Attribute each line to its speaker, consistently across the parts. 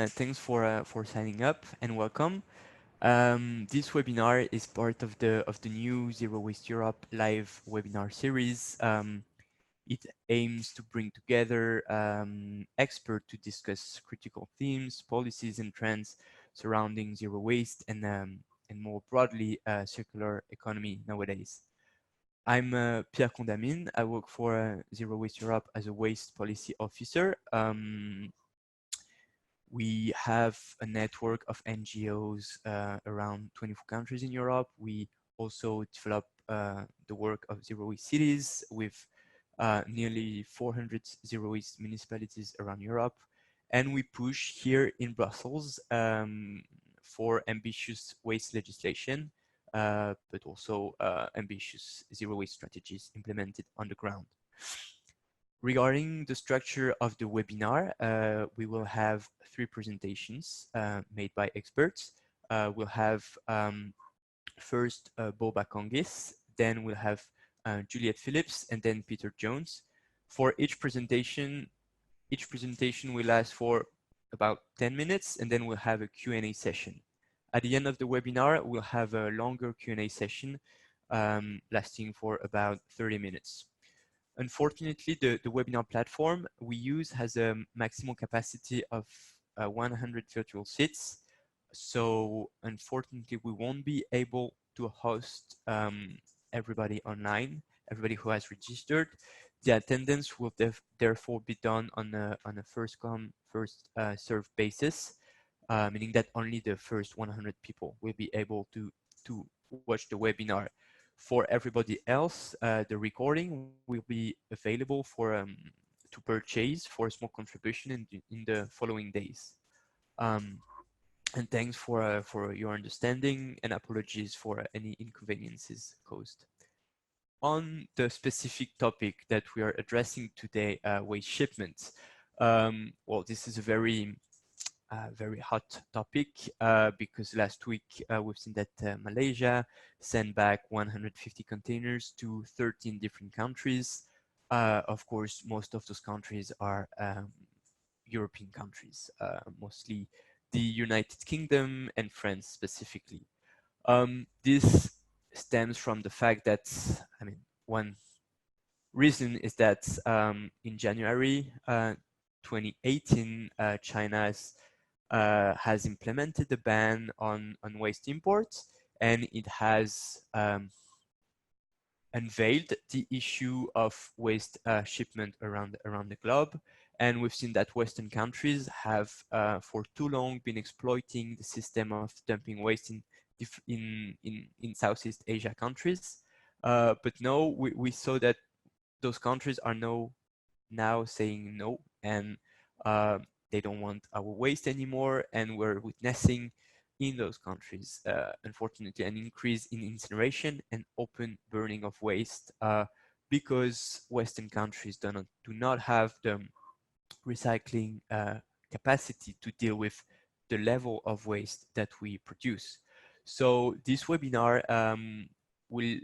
Speaker 1: for signing up and welcome. This webinar is part of the new Zero Waste Europe live webinar series. It aims to bring together experts to discuss critical themes, policies, and trends surrounding zero waste and more broadly circular economy nowadays. I'm Pierre Condamine. I work for Zero Waste Europe as a waste policy officer. We have a network of NGOs around 24 countries in Europe. We also develop the work of zero waste cities with nearly 400 zero waste municipalities around Europe. And we push here in Brussels for ambitious waste legislation, but also ambitious zero waste strategies implemented on the ground. Regarding the structure of the webinar, we will have 3 presentations made by experts. We'll have first Boba Kongis, then we'll have Juliette Phillips, and then Peter Jones. For each presentation will last for about 10 minutes, and then we'll have a Q&A session. At the end of the webinar, we'll have a longer Q&A session lasting for about 30 minutes. Unfortunately, the webinar platform we use has a maximum capacity of 100 virtual seats. So unfortunately, we won't be able to host everybody online, everybody who has registered. The attendance will therefore be done on a first come, first served basis, meaning that only the first 100 people will be able to watch the webinar. For everybody else, the recording will be available for to purchase for a small contribution in the following days. And thanks for your understanding and apologies for any inconveniences caused. On the specific topic that we are addressing today, waste shipments. Well, this is a very hot topic because last week we've seen that Malaysia sent back 150 containers to 13 different countries. Of course, most of those countries are European countries, mostly the United Kingdom and France specifically. This stems from the fact that, I mean, one reason is that in January 2018, China has implemented a ban on waste imports, and it has unveiled the issue of waste shipment around the globe. And we've seen that Western countries have for too long been exploiting the system of dumping waste in Southeast Asia countries. But no, we saw that those countries are now saying no, and they don't want our waste anymore, and we're witnessing in those countries, unfortunately, an increase in incineration and open burning of waste because Western countries do not have the recycling capacity to deal with the level of waste that we produce. So this webinar will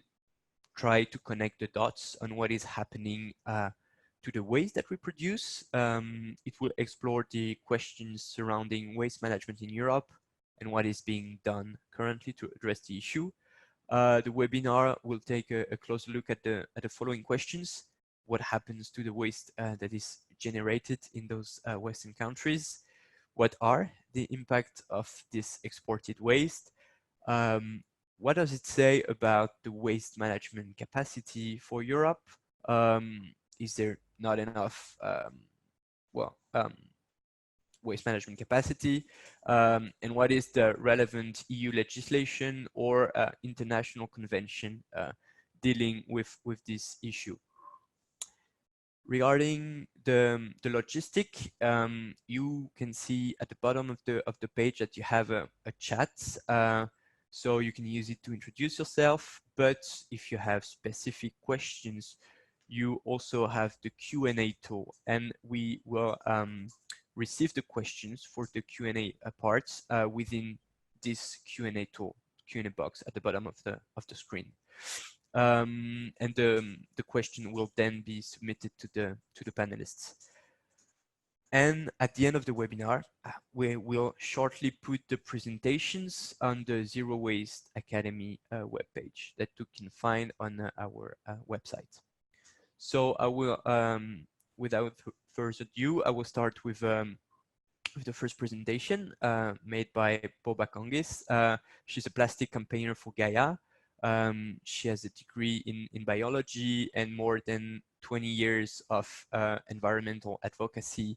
Speaker 1: try to connect the dots on what is happening to the waste that we produce. It will explore the questions surrounding waste management in Europe and what is being done currently to address the issue. The webinar will take a closer look at the following questions. What happens to the waste that is generated in those Western countries? What are the impact of this exported waste? What does it say about the waste management capacity for Europe? Is there not enough waste management capacity? And what is the relevant EU legislation or international convention dealing with this issue? Regarding the logistic, you can see at the bottom of the page that you have a chat. So you can use it to introduce yourself, but if you have specific questions, you also have the Q&A tool, and we will receive the questions for the Q&A parts within this Q&A tool, Q&A box at the bottom of the screen. And the question will then be submitted to the panelists. And at the end of the webinar, we will shortly put the presentations on the Zero Waste Academy webpage that you can find on our website. So I will, without further ado, I will start with the first presentation made by Boba Kongis. She's a plastic campaigner for Gaia. She has a degree in biology and more than 20 years of environmental advocacy.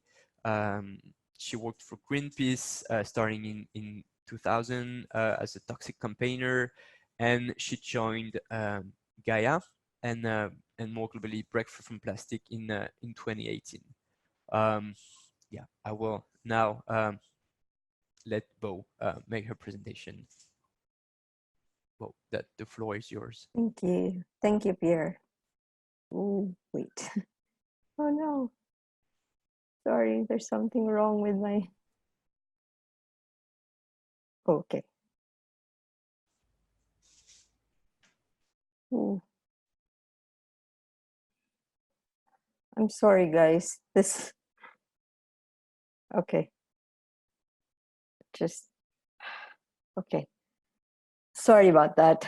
Speaker 1: She worked for Greenpeace starting in 2000 as a toxic campaigner, and she joined Gaia and more globally Breakthrough from Plastic in 2018. Yeah, I will now let Bo make her presentation. Bo, the floor is yours.
Speaker 2: Thank you, Pierre. Oh, wait. Oh no. Sorry, there's something wrong with my. Okay. Ooh. I'm sorry, guys. This. Okay. Just. Okay. Sorry about that.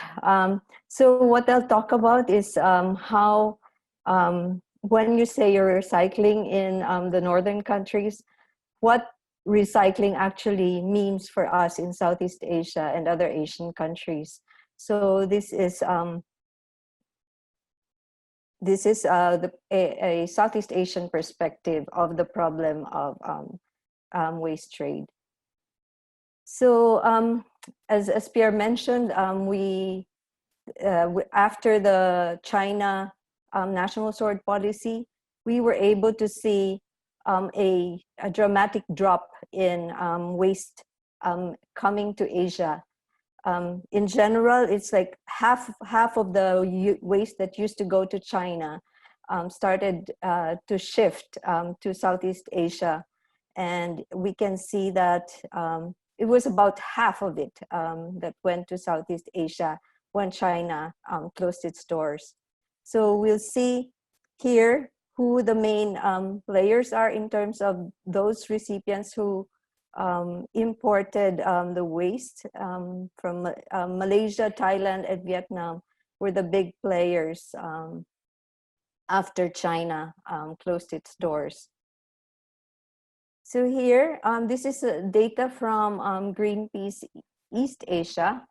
Speaker 2: So what I'll talk about is how when you say you're recycling in the northern countries, what recycling actually means for us in Southeast Asia and other Asian countries. So this is a Southeast Asian perspective of the problem of waste trade. So as Pierre mentioned, after the China national sword policy, we were able to see a dramatic drop in waste coming to Asia. In general, it's like half of the waste that used to go to China started to shift to Southeast Asia. And we can see that it was about half of it that went to Southeast Asia when China closed its doors. So we'll see here who the main players are in terms of those recipients who imported the waste from Malaysia, Thailand, and Vietnam were the big players after China closed its doors. So here, this is data from Greenpeace East Asia.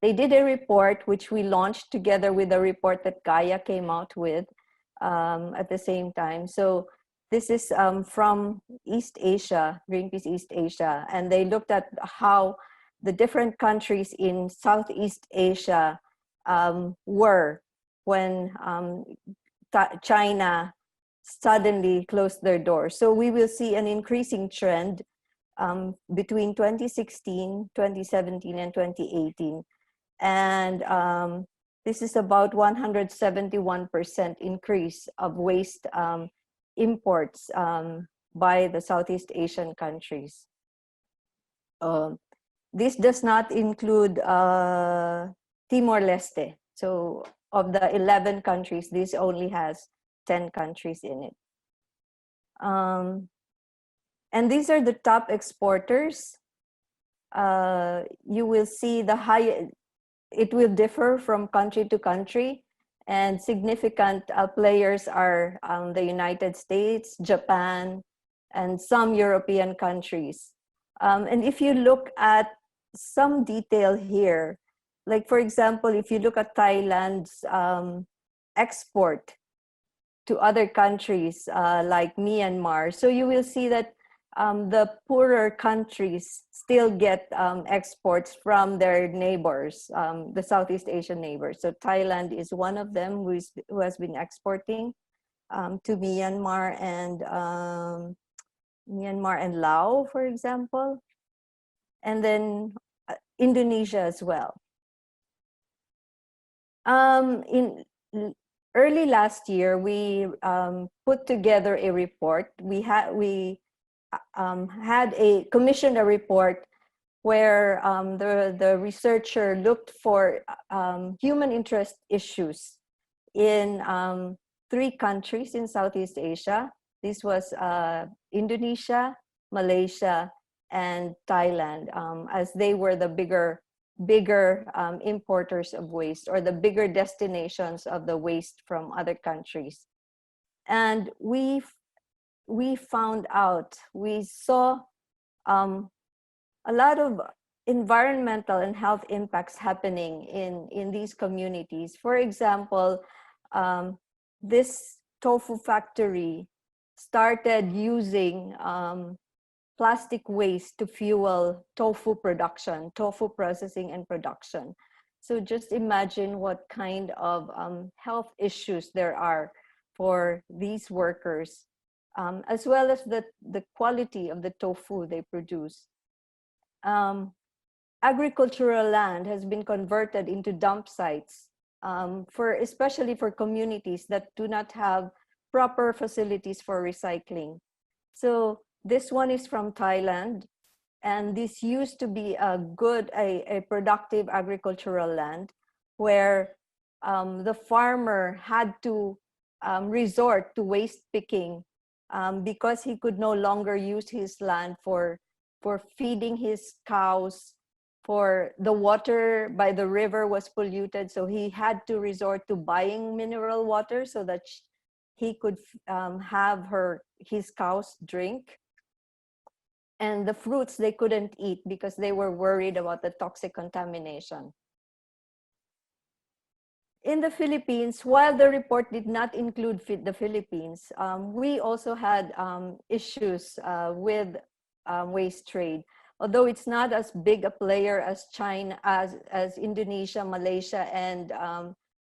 Speaker 2: They did a report which we launched together with a report that Gaia came out with at the same time. So this is from East Asia, Greenpeace East Asia, and they looked at how the different countries in Southeast Asia were when China suddenly closed their doors. So we will see an increasing trend between 2016, 2017, and 2018. And this is about 171% increase of waste imports by the Southeast Asian countries. This does not include Timor-Leste. So of the 11 countries, this only has 10 countries in it. And these are the top exporters. You will see it will differ from country to country, and significant players are the United States, Japan, and some European countries. And if you look at some detail here, like for example, if you look at Thailand's export to other countries like Myanmar, so you will see that the poorer countries still get exports from their neighbors, the Southeast Asian neighbors. So Thailand is one of them who has been exporting to Myanmar and Laos, for example, and then Indonesia as well. In early last year, we put together a report. We commissioned a report where the researcher looked for human interest issues in 3 countries in Southeast Asia. This was Indonesia, Malaysia, and Thailand, as they were the bigger importers of waste, or the bigger destinations of the waste from other countries. And we found out, we saw a lot of environmental and health impacts happening in these communities. For example, this tofu factory started using plastic waste to fuel tofu production, tofu processing and production. So just imagine what kind of health issues there are for these workers, as well as the quality of the tofu they produce. Agricultural land has been converted into dump sites, especially for communities that do not have proper facilities for recycling. So this one is from Thailand, and this used to be a productive agricultural land where the farmer had to resort to waste picking because he could no longer use his land for feeding his cows. For the water by the river was polluted, so he had to resort to buying mineral water so that he could have his cows drink. And the fruits they couldn't eat because they were worried about the toxic contamination. In the Philippines, while the report did not include the Philippines, we also had issues with waste trade. Although it's not as big a player as China, as Indonesia, Malaysia, and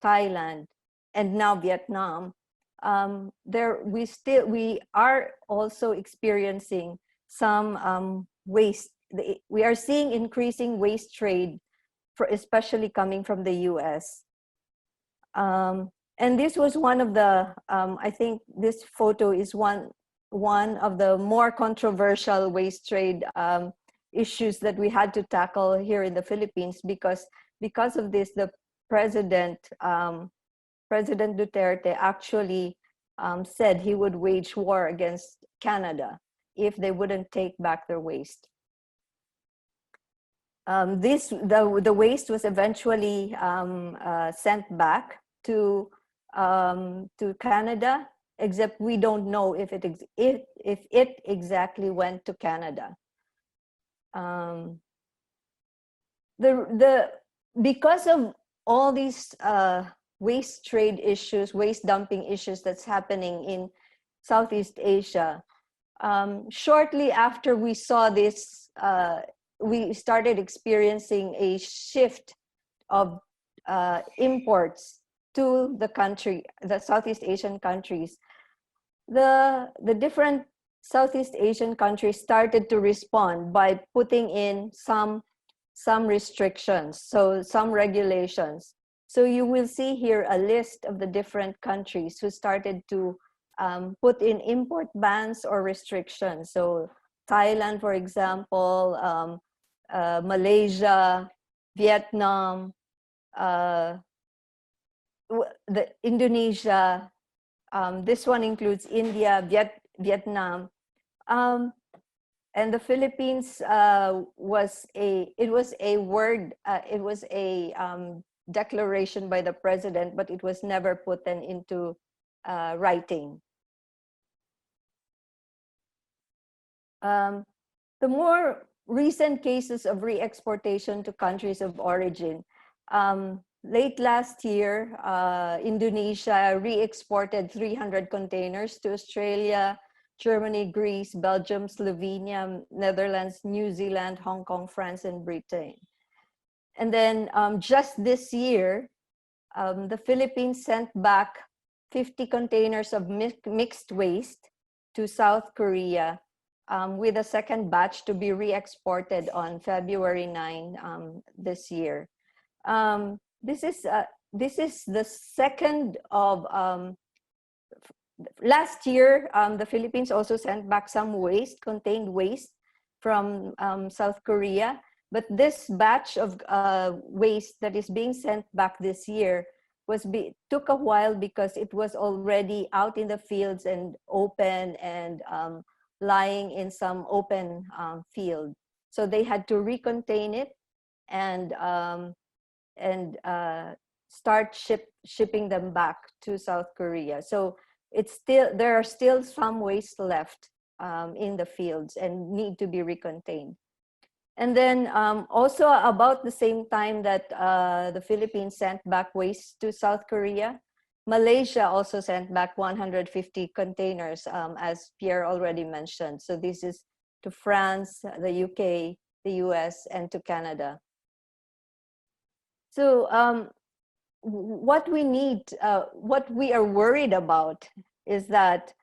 Speaker 2: Thailand, and now Vietnam, we are also experiencing some waste. We are seeing increasing waste trade, especially coming from the US. And this was one of the, I think this photo is one of the more controversial waste trade issues that we had to tackle here in the Philippines, because of this, the President Duterte actually said he would wage war against Canada if they wouldn't take back their waste. The waste was eventually sent back to Canada, except we don't know if it exactly went to Canada. Because of all these waste trade issues, waste dumping issues that's happening in Southeast Asia, shortly after we saw this, we started experiencing a shift of imports to the Southeast Asian countries. The different Southeast Asian countries started to respond by putting in some restrictions, so some regulations. So you will see here a list of the different countries who started to put in import bans or restrictions. So Thailand, for example, Malaysia, Vietnam, Indonesia. This one includes India, Vietnam, and the Philippines was a declaration by the president, but it was never put into writing. The more recent cases of re-exportation to countries of origin. Late last year, Indonesia re-exported 300 containers to Australia, Germany, Greece, Belgium, Slovenia, Netherlands, New Zealand, Hong Kong, France, and Britain. And then just this year, the Philippines sent back 50 containers of mixed waste to South Korea, with a second batch to be re-exported on February 9 this year. This is the second of, last year, the Philippines also sent back some contained waste from South Korea. But this batch of waste that is being sent back this year took a while because it was already out in the fields and open and lying in some open field. So they had to recontain it and start shipping them back to South Korea. So there are still some waste left in the fields and need to be recontained. And then also about the same time that the Philippines sent back waste to South Korea, Malaysia also sent back 150 containers, as Pierre already mentioned. So this is to France, the UK, the US, and to Canada. So what we need, what we are worried about is that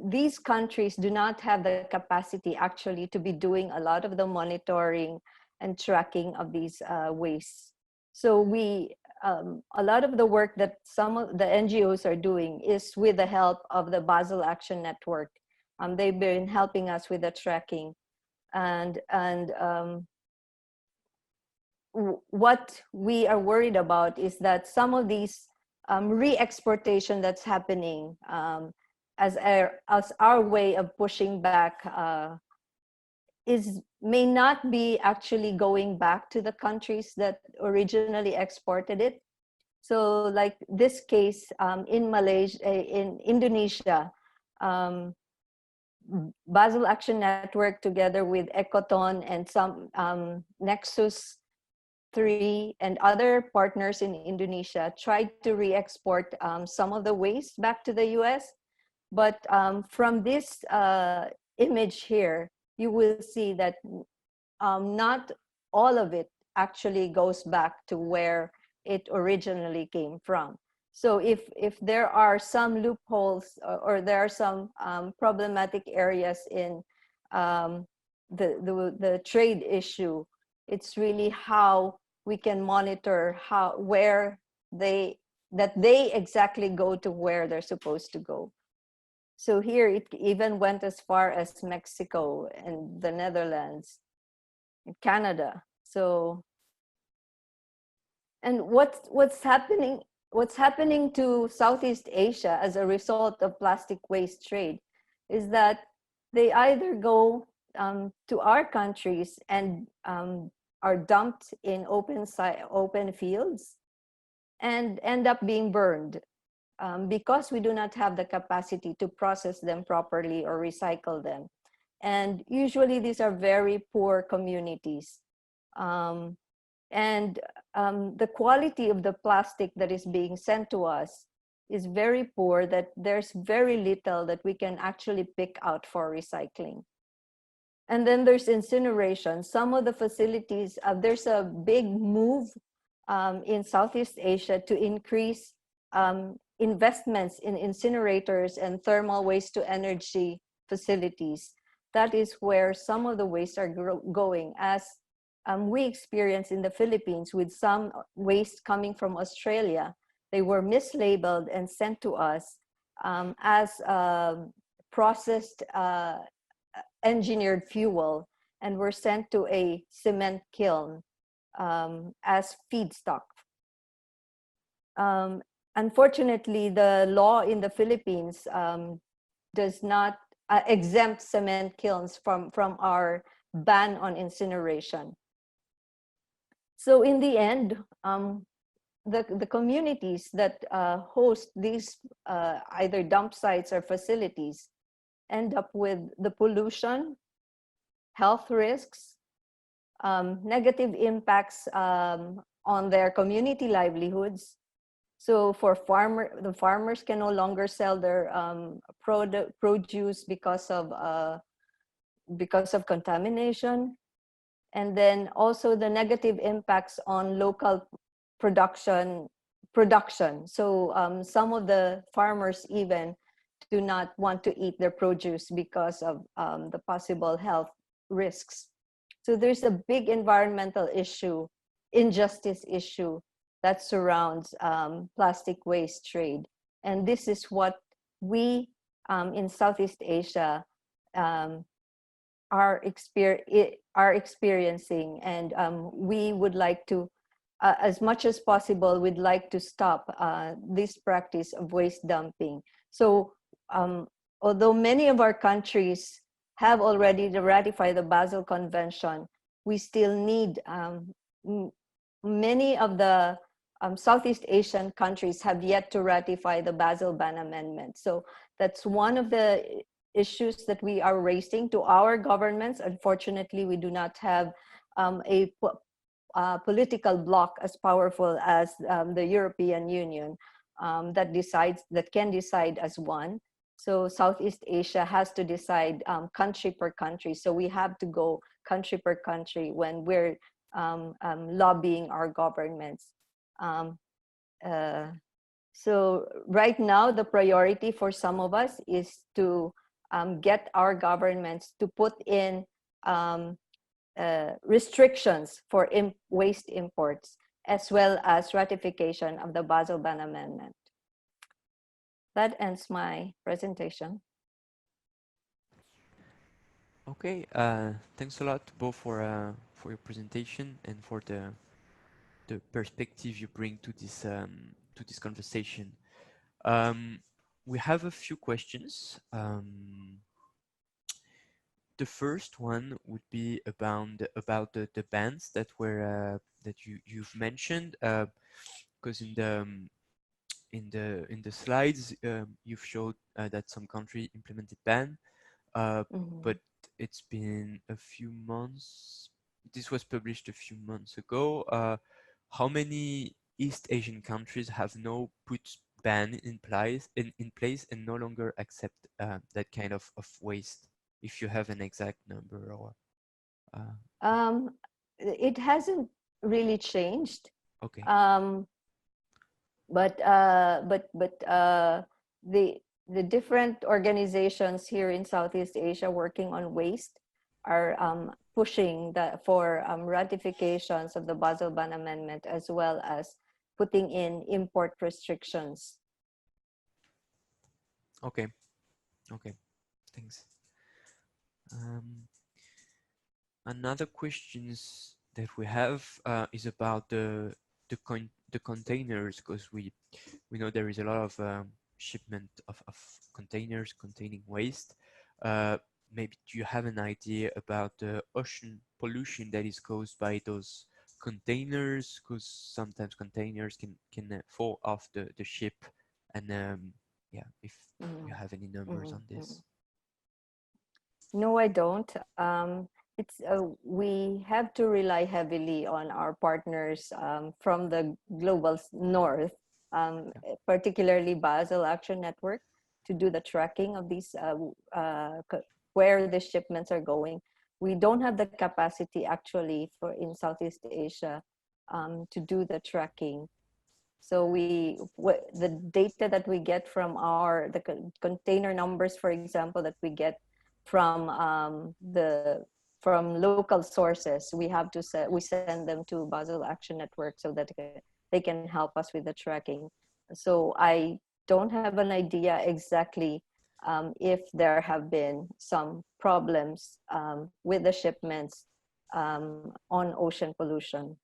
Speaker 2: these countries do not have the capacity actually to be doing a lot of the monitoring and tracking of these wastes. So a lot of the work that some of the NGOs are doing is with the help of the Basel Action Network. They've been helping us with the tracking. And what we are worried about is that some of these re-exportation that's happening as our way of pushing back may not be actually going back to the countries that originally exported it. So like this case in Malaysia, in Indonesia, Basel Action Network together with Ecoton and some Nexus 3 and other partners in Indonesia tried to re-export some of the waste back to the US. But from this image here, you will see that not all of it actually goes back to where it originally came from. So if there are some loopholes or there are some problematic areas in the trade issue, it's really how we can monitor that they exactly go to where they're supposed to go. So here it even went as far as Mexico and the Netherlands and Canada. So, and what's happening to Southeast Asia as a result of plastic waste trade is that they either go to our countries and are dumped in open fields and end up being burned because we do not have the capacity to process them properly or recycle them. And usually these are very poor communities. The quality of the plastic that is being sent to us is very poor, that there's very little that we can actually pick out for recycling. And then there's incineration. Some of the facilities, there's a big move in Southeast Asia to increase investments in incinerators and thermal waste to energy facilities. That is where some of the waste are going, as we experienced in the Philippines with some waste coming from Australia. They were mislabeled and sent to us as processed engineered fuel, and were sent to a cement kiln as feedstock. Unfortunately, the law in the Philippines does not exempt cement kilns from our ban on incineration. So in the end, the communities that host these either dump sites or facilities end up with the pollution, health risks, negative impacts on their community livelihoods. So for the farmers can no longer sell their produce because of contamination. And then also the negative impacts on local production. So some of the farmers even do not want to eat their produce because of the possible health risks. So there's a big environmental issue, injustice issue that surrounds plastic waste trade. And this is what we in Southeast Asia are experiencing, and we would like to as much as possible, we'd like to stop this practice of waste dumping. So although many of our countries have already ratified the Basel Convention, we still need many of the Southeast Asian countries have yet to ratify the Basel Ban Amendment. So that's one of the issues that we are raising to our governments. Unfortunately, we do not have a political bloc as powerful as the European Union that can decide as one. So Southeast Asia has to decide country per country. So we have to go country per country when we're lobbying our governments. So right now, the priority for some of us is to get our governments to put in restrictions for waste imports, as well as ratification of the Basel Ban Amendment. That ends my presentation.
Speaker 1: Okay, thanks a lot both for your presentation and for the perspective you bring to this conversation. We have a few questions. The first one would be about the bans that were that you've mentioned, because in the slides you've showed that some country implemented ban, but it's been a few months. This was published a few months ago. How many East Asian countries have now put ban in place and no longer accept that kind of waste? If you have an exact number, or
Speaker 2: it hasn't really changed.
Speaker 1: okay.
Speaker 2: But the different organizations here in Southeast Asia working on waste are pushing for ratifications of the Basel Ban Amendment, as well as putting in import restrictions.
Speaker 1: Okay. Okay. Thanks. Another questions that we have is about the containers, because we know there is a lot of shipment of containers containing waste. Maybe do you have an idea about the ocean pollution that is caused by those containers? Because sometimes containers can fall off the ship, and yeah, if you have any numbers on this.
Speaker 2: No, I don't. We have to rely heavily on our partners from the global north, particularly Basel Action Network, to do the tracking of these where the shipments are going. We don't have the capacity actually in Southeast Asia to do the tracking. So the data that we get from the container numbers, for example, that we get from local sources, we send them to Basel Action Network so that they can help us with the tracking. So I don't have an idea exactly if there have been some problems with the shipments on ocean pollution.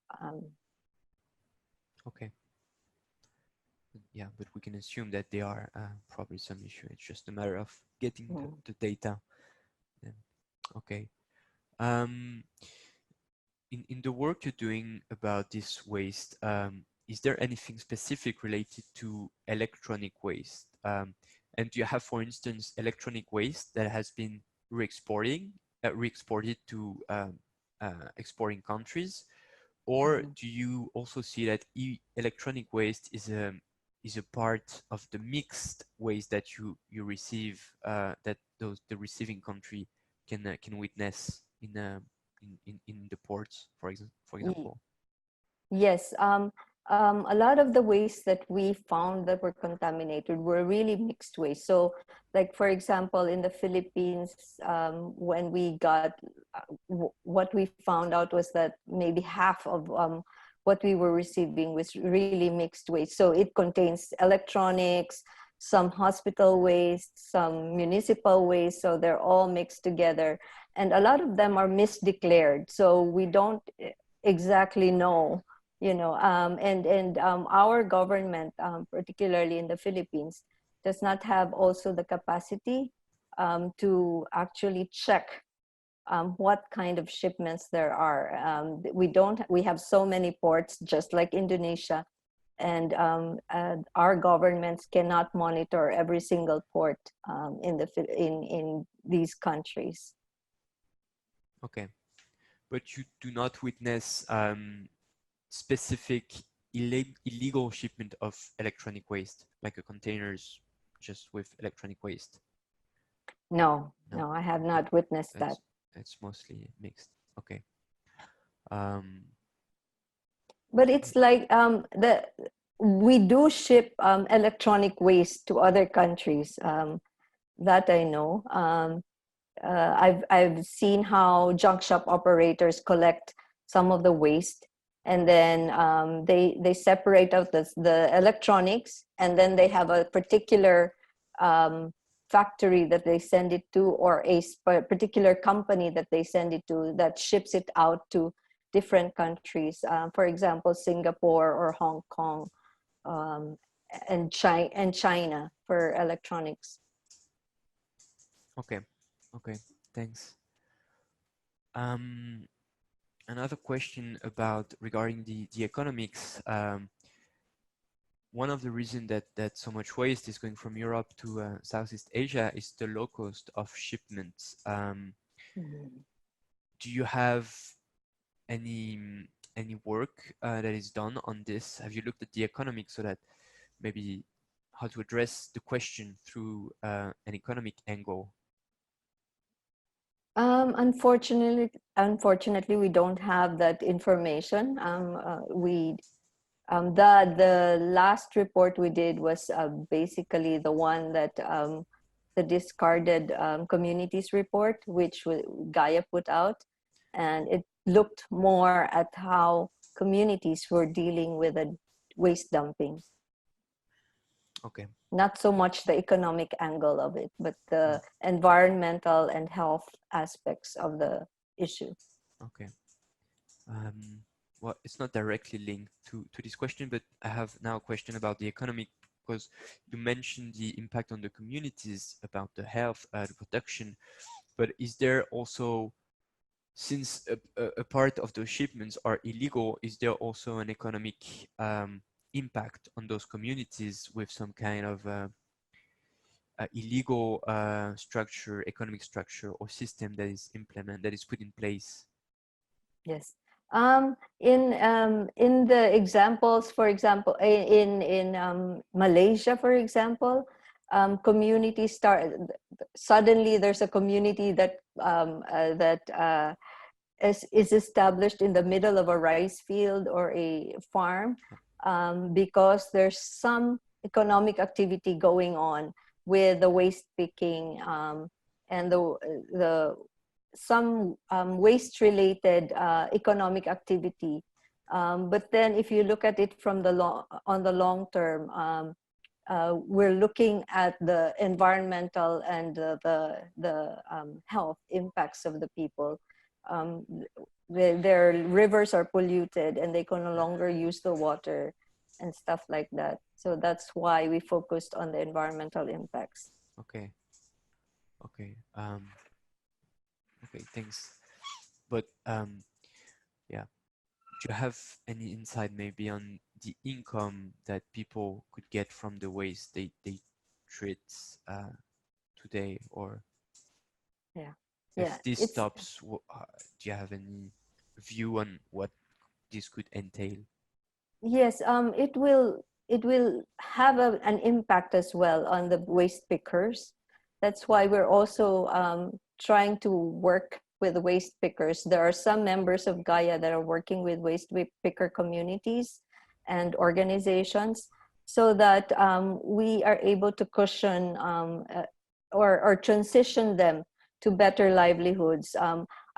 Speaker 1: Okay. Yeah, but we can assume that there are probably some issue. It's just a matter of getting the data. Okay. In the work you're doing about this waste, is there anything specific related to electronic waste? And do you have, for instance, electronic waste that has been reexported to exporting countries? Or do you also see that electronic waste is a part of the mixed waste that you receive, that the receiving country can witness in the ports, for example?
Speaker 2: Yes, a lot of the wastes that we found that were contaminated were really mixed waste. So, like for example, in the Philippines, when we got what we found out was that maybe half of what we were receiving was really mixed waste. So it contains electronics, some hospital waste, some municipal waste. So they're all mixed together, and a lot of them are misdeclared. So we don't exactly know our government, particularly in the Philippines, does not have also the capacity to actually check what kind of shipments there are. We have so many ports, just like Indonesia, and our governments cannot monitor every single port in these countries.
Speaker 1: Okay, but you do not witness specific illegal shipment of electronic waste, like a containers just with electronic waste?
Speaker 2: No, I have not witnessed that.
Speaker 1: It's mostly mixed. Okay.
Speaker 2: But it's like we do ship electronic waste to other countries, that I know. I've seen how junk shop operators collect some of the waste, and then they separate out the electronics, and then they have a particular factory that they send it to, or a particular company that they send it to, that ships it out to different countries. For example, Singapore or Hong Kong, and China for electronics.
Speaker 1: Okay. Okay. Thanks. Another question about regarding the economics. One of the reasons that so much waste is going from Europe to Southeast Asia is the low cost of shipments. Do you have any work that is done on this? Have you looked at the economics so that maybe how to address the question through an economic angle?
Speaker 2: Unfortunately, we don't have that information. The last report we did was basically the one that the discarded communities report, which Gaia put out, and it looked more at how communities were dealing with the waste dumping.
Speaker 1: Okay.
Speaker 2: Not so much the economic angle of it, but the environmental and health aspects of the issue.
Speaker 1: Okay. Well, it's not directly linked to this question, but I have now a question about the economic, because you mentioned the impact on the communities about the health, the production, but is there also, since a part of those shipments are illegal, is there also an economic impact on those communities with some kind of illegal structure, economic structure or system that is implemented, that is put in place?
Speaker 2: Yes. In the examples, for example, in Malaysia, for example, communities start, suddenly there's a community that is established in the middle of a rice field or a farm, because there's some economic activity going on with the waste picking, and some waste related economic activity. But then if you look at it from on the long term, we're looking at the environmental and the health impacts of the people. Their rivers are polluted and they can no longer use the water and stuff like that. So that's why we focused on the environmental impacts.
Speaker 1: Okay. Okay. Okay, thanks. But yeah, do you have any insight maybe on the income that people could get from the waste they treat today, or if this stops, do you have any view on what this could entail?
Speaker 2: Yes, it will have an impact as well on the waste pickers. That's why we're also trying to work with waste pickers. There are some members of Gaia that are working with waste picker communities and organizations, so that we are able to cushion or transition them to better livelihoods.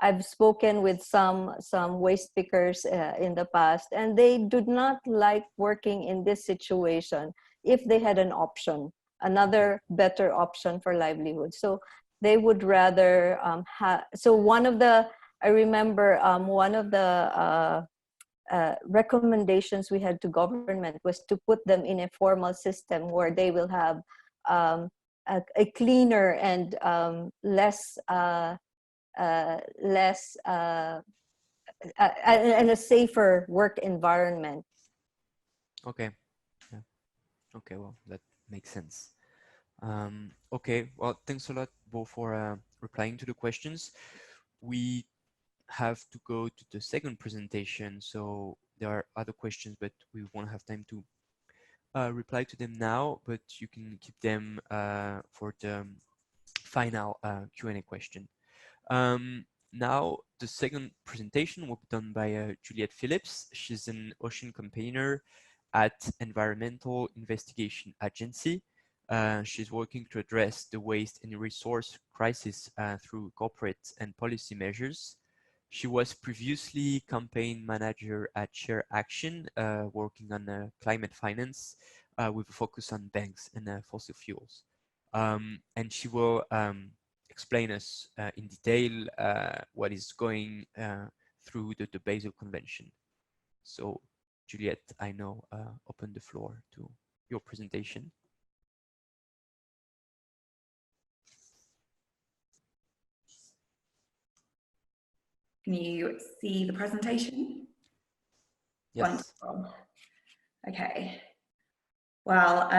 Speaker 2: I've spoken with some waste pickers in the past, and they do not like working in this situation if they had an option, another better option for livelihood. So they would rather have, so one of the, I remember one of the recommendations we had to government was to put them in a formal system where they will have a cleaner and less and a safer work environment.
Speaker 1: Okay. Yeah. Okay. Well, that makes sense. Okay. Well, thanks a lot, Bo, for replying to the questions. We have to go to the second presentation, so there are other questions, but we won't have time to reply to them now, but you can keep them for the final Q&A question. Now, the second presentation will be done by Juliette Phillips. She's an ocean campaigner at Environmental Investigation Agency. She's working to address the waste and resource crisis through corporate and policy measures. She was previously campaign manager at Share Action, working on climate finance with a focus on banks and fossil fuels. And she will explain us in detail what is going through the Basel Convention. So, Juliette, I now open the floor to your presentation.
Speaker 3: Can you see the presentation?
Speaker 1: Yes.
Speaker 3: Wonderful. Okay. Well,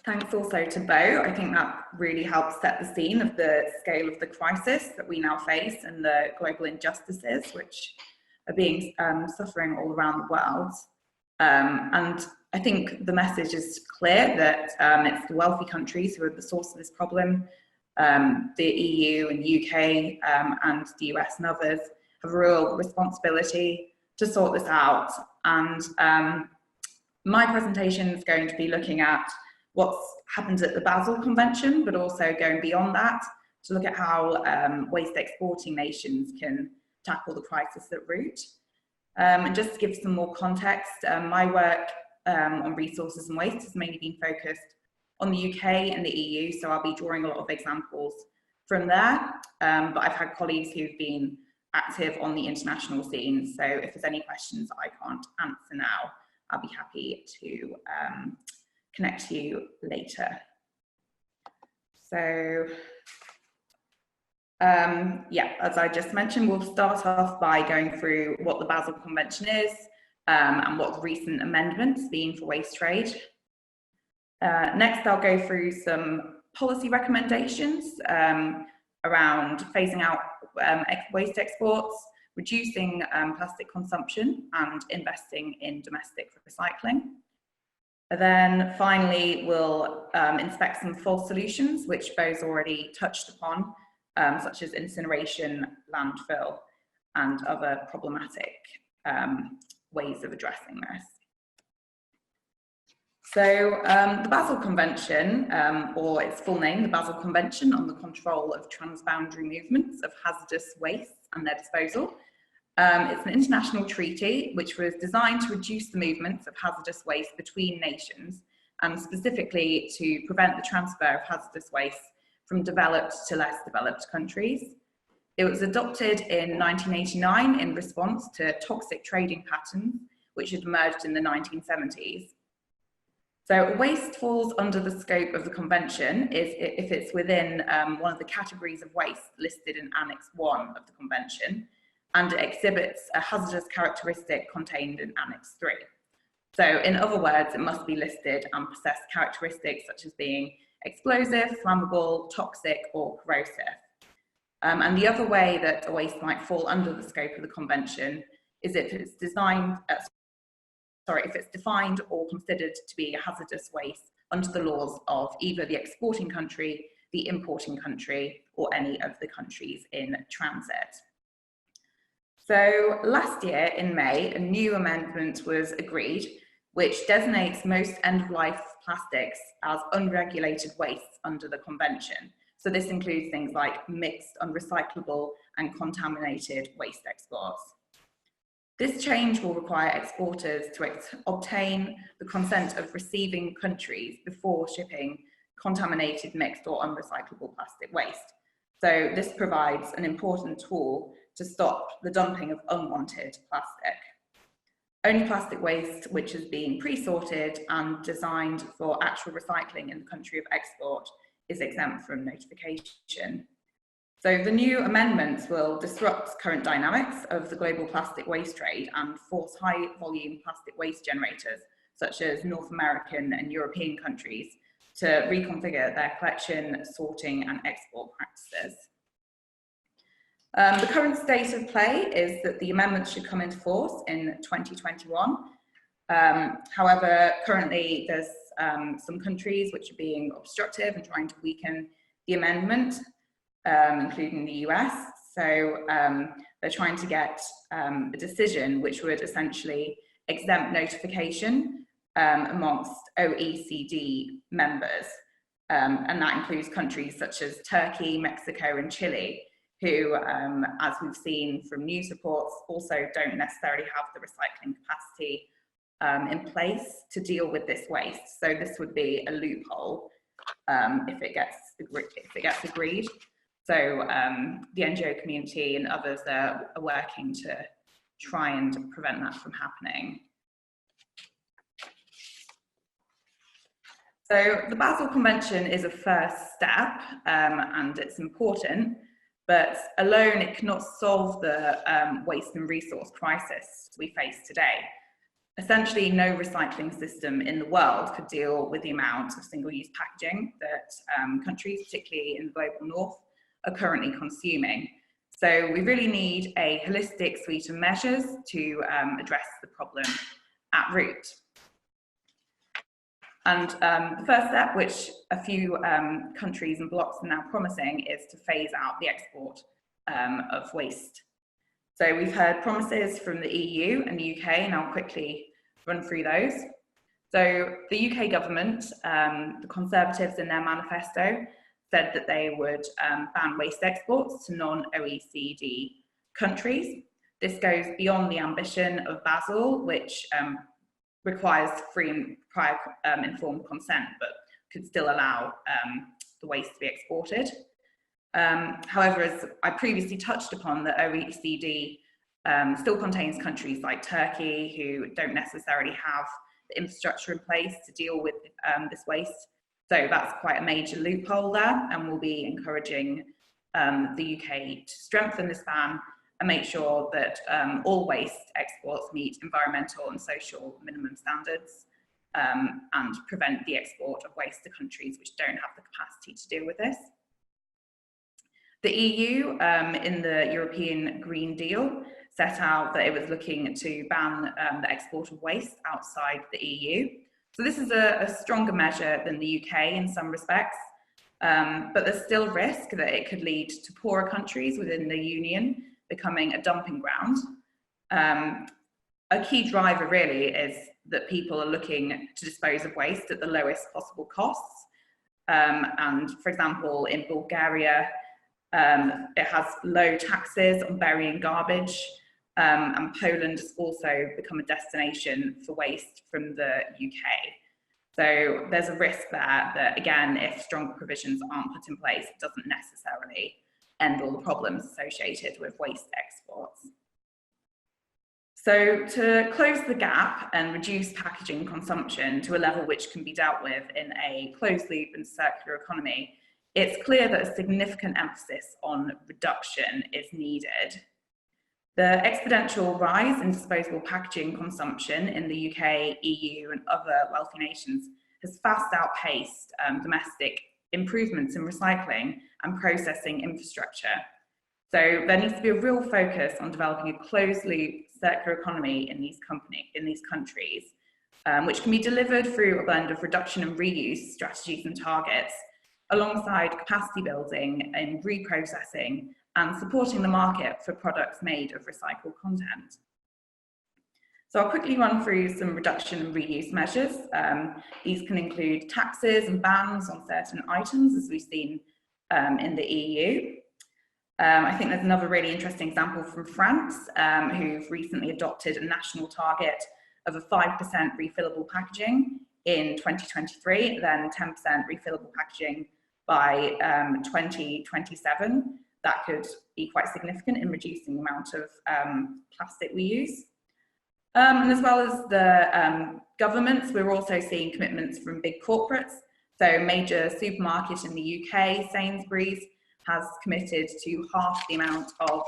Speaker 3: thanks also to Bo. I think that really helps set the scene of the scale of the crisis that we now face and the global injustices which are being suffering all around the world. And I think the message is clear that it's the wealthy countries who are the source of this problem. The EU and UK and the US and others have a real responsibility to sort this out. And my presentation is going to be looking at what's happened at the Basel Convention, but also going beyond that to look at how waste exporting nations can tackle the crisis at root. And just to give some more context, my work on resources and waste has mainly been focused on the UK and the EU, so I'll be drawing a lot of examples from there. But I've had colleagues who've been active on the international scene, so if there's any questions I can't answer now, I'll be happy to connect to you later. So, yeah, as I just mentioned, we'll start off by going through what the Basel Convention is and what the recent amendments mean for waste trade. Next, I'll go through some policy recommendations around phasing out waste exports, reducing plastic consumption, and investing in domestic recycling. And then finally, we'll inspect some false solutions, which Bo's already touched upon, such as incineration, landfill, and other problematic ways of addressing this. So the Basel Convention, or its full name, the Basel Convention on the Control of Transboundary Movements of Hazardous Waste and Their Disposal. It's an international treaty which was designed to reduce the movements of hazardous waste between nations and specifically to prevent the transfer of hazardous waste from developed to less developed countries. It was adopted in 1989 in response to toxic trading patterns which had emerged in the 1970s. So waste falls under the scope of the convention if it's within one of the categories of waste listed in Annex 1 of the convention, and it exhibits a hazardous characteristic contained in Annex 3. So in other words, it must be listed and possess characteristics such as being explosive, flammable, toxic, or corrosive. And the other way that a waste might fall under the scope of the convention is if it's designed, if it's defined or considered to be a hazardous waste under the laws of either the exporting country, the importing country, or any of the countries in transit. So last year in May, a new amendment was agreed, which designates most end-of-life plastics as unregulated wastes under the convention. So this includes things like mixed, unrecyclable, and contaminated waste exports. This change will require exporters to obtain the consent of receiving countries before shipping contaminated, mixed, or unrecyclable plastic waste. So this provides an important tool to stop the dumping of unwanted plastic. Only plastic waste which is being pre-sorted and designed for actual recycling in the country of export is exempt from notification. So the new amendments will disrupt current dynamics of the global plastic waste trade and force high volume plastic waste generators, such as North American and European countries, to reconfigure their collection, sorting and export practices. The current state of play is that the amendments should come into force in 2021. However, currently there's some countries which are being obstructive and trying to weaken the amendment, including the US. So they're trying to get a decision which would essentially exempt notification amongst OECD members. And that includes countries such as Turkey, Mexico and Chile, who, as we've seen from news reports, also don't necessarily have the recycling capacity in place to deal with this waste. So this would be a loophole if it gets agreed. So the NGO community and others are working to try and prevent that from happening. So the Basel Convention is a first step and it's important, but alone it cannot solve the waste and resource crisis we face today. Essentially, no recycling system in the world could deal with the amount of single-use packaging that countries, particularly in the global north, are currently consuming. So we really need a holistic suite of measures to address the problem at root. And the first step, which a few countries and blocs are now promising, is to phase out the export of waste. So we've heard promises from the EU and the UK, and I'll quickly run through those. So the UK government, the Conservatives in their manifesto, said that they would ban waste exports to non-OECD countries. This goes beyond the ambition of Basel, which requires free and prior informed consent, but could still allow the waste to be exported. However, as I previously touched upon, the OECD still contains countries like Turkey who don't necessarily have the infrastructure in place to deal with this waste. So that's quite a major loophole there, and we'll be encouraging the UK to strengthen this ban and make sure that all waste exports meet environmental and social minimum standards and prevent the export of waste to countries which don't have the capacity to deal with this. The EU in the European Green Deal set out that it was looking to ban the export of waste outside the EU. So this is a stronger measure than the UK in some respects, but there's still risk that it could lead to poorer countries within the Union becoming a dumping ground. A key driver really is that people are looking to dispose of waste at the lowest possible costs. And for example, in Bulgaria, it has low taxes on burying garbage, and Poland has also become a destination for waste from the UK. So there's a risk there that, again, if stronger provisions aren't put in place, it doesn't necessarily end all the problems associated with waste exports. So to close the gap and reduce packaging consumption to a level which can be dealt with in a closed loop and circular economy, it's clear that a significant emphasis on reduction is needed. The exponential rise in disposable packaging consumption in the UK, EU and other wealthy nations has fast outpaced domestic improvements in recycling and processing infrastructure. So there needs to be a real focus on developing a closed loop circular economy in these countries, which can be delivered through a blend of reduction and reuse strategies and targets, alongside capacity building and reprocessing and supporting the market for products made of recycled content. So I'll quickly run through some reduction and reuse measures. These can include taxes and bans on certain items, as we've seen in the EU. I think there's another really interesting example from France, who've recently adopted a national target of a 5% refillable packaging in 2023, then 10% refillable packaging by 2027. That could be quite significant in reducing the amount of plastic we use. And as well as the governments, we're also seeing commitments from big corporates. So major supermarket in the UK, Sainsbury's, has committed to half the amount of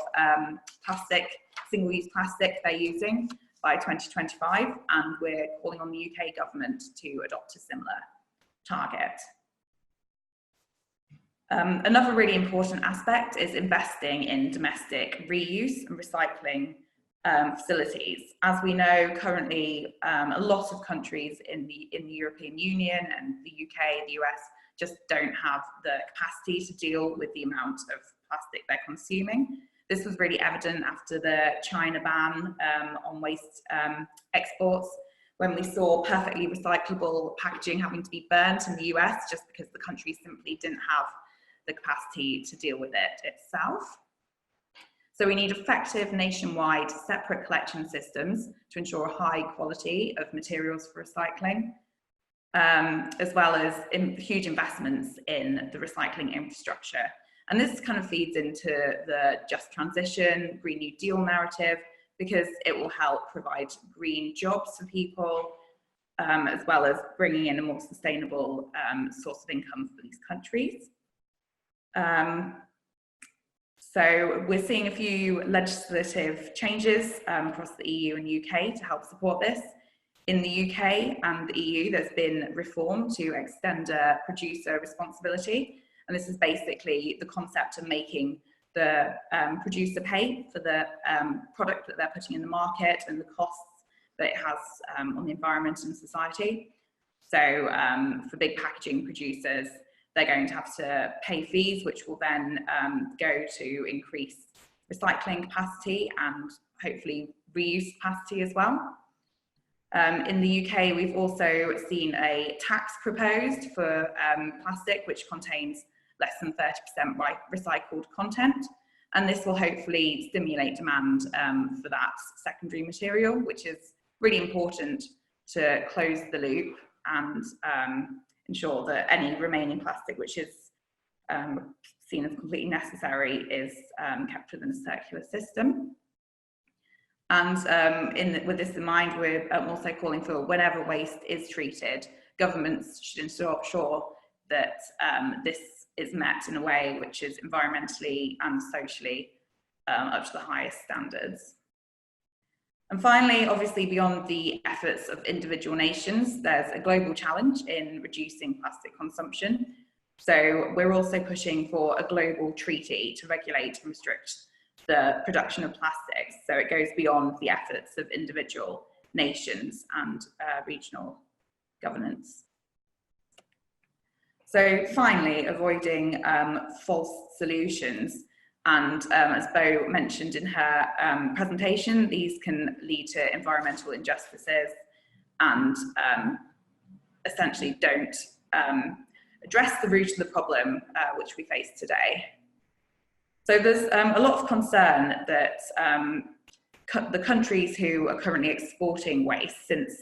Speaker 3: plastic, single-use plastic they're using by 2025, and we're calling on the UK government to adopt a similar target. Another really important aspect is investing in domestic reuse and recycling facilities. As we know, currently a lot of countries in the European Union and the UK, the US, just don't have the capacity to deal with the amount of plastic they're consuming. This was really evident after the China ban on waste exports, when we saw perfectly recyclable packaging having to be burnt in the US just because the country simply didn't have the capacity to deal with it itself. So we need effective nationwide separate collection systems to ensure high quality of materials for recycling, as well as huge investments in the recycling infrastructure. And this kind of feeds into the just transition, Green New Deal narrative, because it will help provide green jobs for people, as well as bringing in a more sustainable source of income for these countries. So we're seeing a few legislative changes across the EU and UK to help support this. In the UK and the EU, there's been reform to extend producer responsibility. And this is basically the concept of making the producer pay for the product that they're putting in the market and the costs that it has on the environment and society. So for big packaging producers, they're going to have to pay fees, which will then go to increase recycling capacity and hopefully reuse capacity as well. In the UK, we've also seen a tax proposed for plastic, which contains less than 30% recycled content. And this will hopefully stimulate demand for that secondary material, which is really important to close the loop and ensure that any remaining plastic, which is seen as completely necessary, is kept within a circular system. And with this in mind, we're also calling for, whenever waste is treated, governments should ensure that this is met in a way which is environmentally and socially up to the highest standards. And finally, obviously, beyond the efforts of individual nations, there's a global challenge in reducing plastic consumption. So we're also pushing for a global treaty to regulate and restrict the production of plastics. So it goes beyond the efforts of individual nations and regional governance. So finally, avoiding false solutions. And as Bo mentioned in her presentation, these can lead to environmental injustices and essentially don't address the root of the problem which we face today. So there's a lot of concern that the countries who are currently exporting waste, since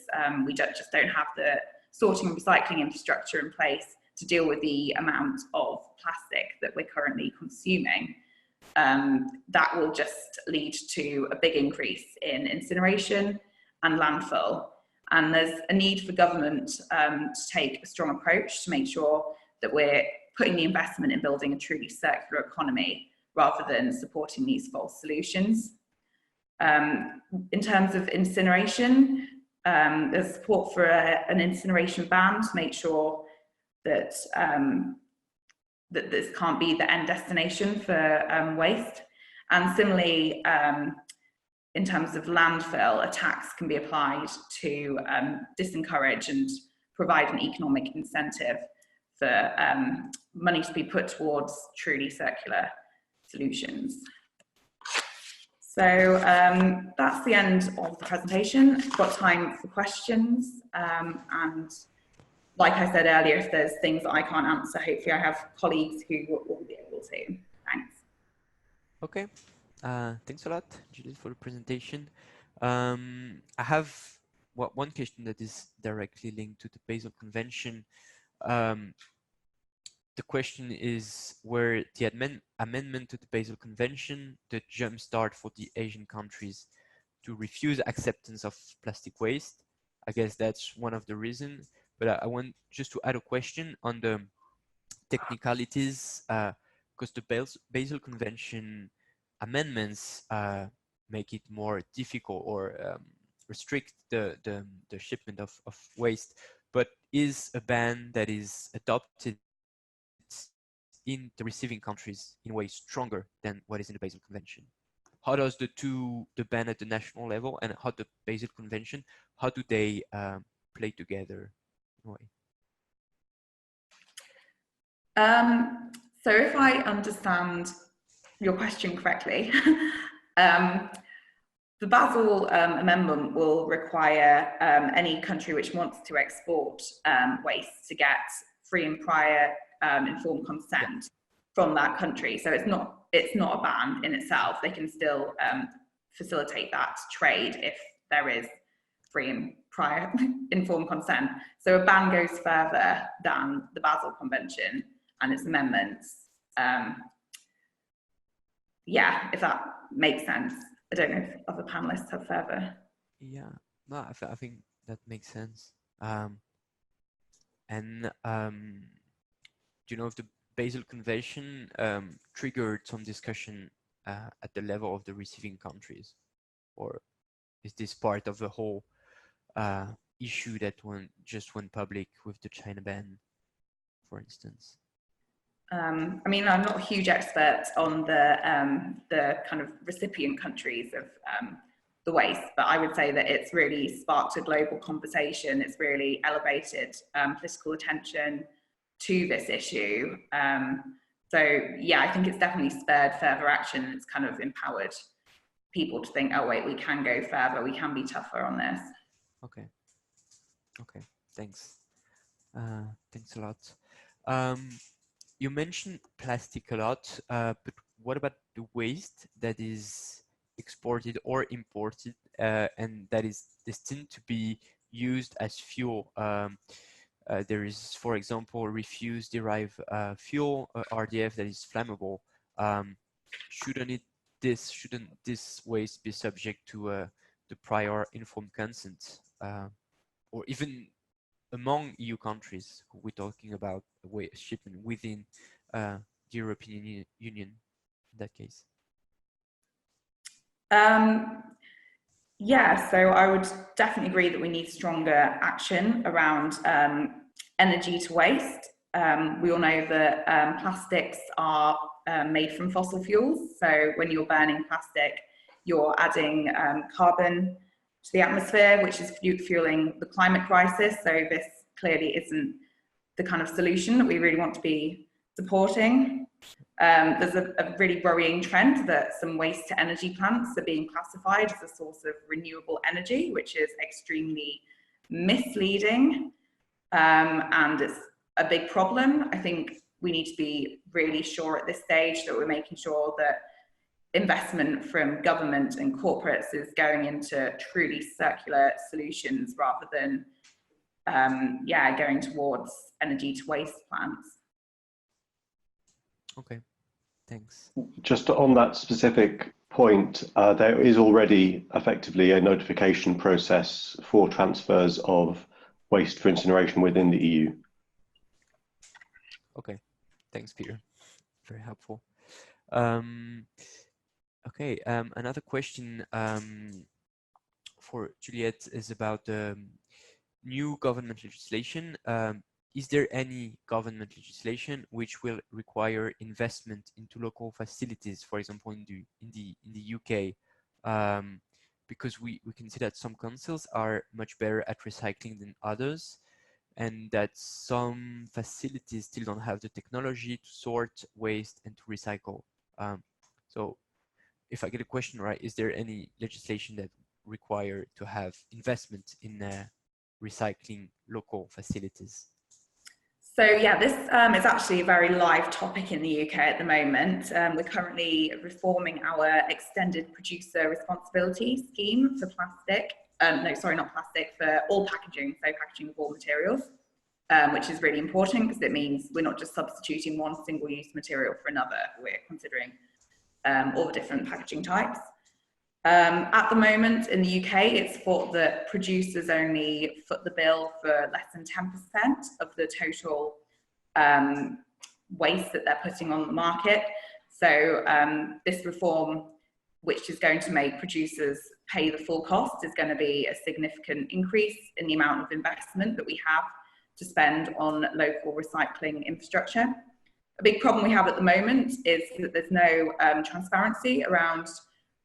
Speaker 3: we just don't have the sorting and recycling infrastructure in place to deal with the amount of plastic that we're currently consuming, that will just lead to a big increase in incineration and landfill. And there's a need for government to take a strong approach to make sure that we're putting the investment in building a truly circular economy rather than supporting these false solutions. In terms of incineration, there's support for an incineration ban to make sure that that this can't be the end destination for waste. And similarly, in terms of landfill, a tax can be applied to disencourage and provide an economic incentive for money to be put towards truly circular solutions. So that's the end of the presentation. I've got time for questions. And like I said earlier, if there's things I can't answer, hopefully I have colleagues who will be able to. Thanks.
Speaker 1: Okay, thanks a lot, Judith, for the presentation. I have one question that is directly linked to the Basel Convention. The question is, were the amendment to the Basel Convention the jumpstart for the Asian countries to refuse acceptance of plastic waste. I guess that's one of the reasons. But I want just to add a question on the technicalities, because the Basel Convention amendments make it more difficult or restrict the shipment of waste. But is a ban that is adopted in the receiving countries in a way stronger than what is in the Basel Convention? How does the ban at the national level and how the Basel Convention, how do they play together in a way?
Speaker 3: So if I understand your question correctly, the Basel Amendment will require any country which wants to export waste to get free and prior informed consent from that country. So it's not a ban in itself. They can still facilitate that trade if there is free and prior informed consent. So a ban goes further than the Basel Convention and its amendments. Yeah, if that makes sense. I don't know if other panelists have further.
Speaker 1: Yeah, no, I think that makes sense. Do you know if the Basel Convention triggered some discussion at the level of the receiving countries, or is this part of the whole issue that just went public with the China ban, for instance?
Speaker 3: I mean, I'm not a huge expert on the kind of recipient countries of the waste, but I would say that it's really sparked a global conversation. It's really elevated political attention to this issue. So yeah, I think it's definitely spurred further action. It's kind of empowered people to think, oh wait, we can go further. We can be tougher on this.
Speaker 1: Okay. Okay. Thanks. Thanks a lot. You mentioned plastic a lot, but what about the waste that is exported or imported and that is destined to be used as fuel? There is, for example, refuse-derived fuel, RDF, that is flammable. Shouldn't this waste be subject to the prior informed consent, or even among EU countries? We're talking about shipment within the European Union in that case.
Speaker 3: Yeah, so I would definitely agree that we need stronger action around energy to waste. We all know that plastics are made from fossil fuels. So when you're burning plastic, you're adding carbon to the atmosphere, which is fueling the climate crisis. So this clearly isn't the kind of solution that we really want to be supporting. There's a really worrying trend that some waste to energy plants are being classified as a source of renewable energy, which is extremely misleading. And it's a big problem. I think we need to be really sure at this stage that we're making sure that investment from government and corporates is going into truly circular solutions rather than going towards energy to waste plants.
Speaker 1: Okay, thanks.
Speaker 4: Just on that specific point, there is already effectively a notification process for transfers of waste for incineration within the EU.
Speaker 1: Okay, thanks, Peter. Very helpful. Okay, another question for Juliette is about new government legislation. Is there any government legislation which will require investment into local facilities, for example, in the UK? Because we can see that some councils are much better at recycling than others, and that some facilities still don't have the technology to sort waste and to recycle. So if I get a question right, is there any legislation that require to have investment in recycling local facilities?
Speaker 3: So yeah, this is actually a very live topic in the UK at the moment. We're currently reforming our extended producer responsibility scheme for plastic. No, sorry, not plastic, for all packaging, so packaging of all materials, which is really important because it means we're not just substituting one single-use material for another. We're considering all the different packaging types. At the moment in the UK, it's thought that producers only foot the bill for less than 10% of the total waste that they're putting on the market. So this reform, which is going to make producers pay the full cost, is going to be a significant increase in the amount of investment that we have to spend on local recycling infrastructure. A big problem we have at the moment is that there's no transparency around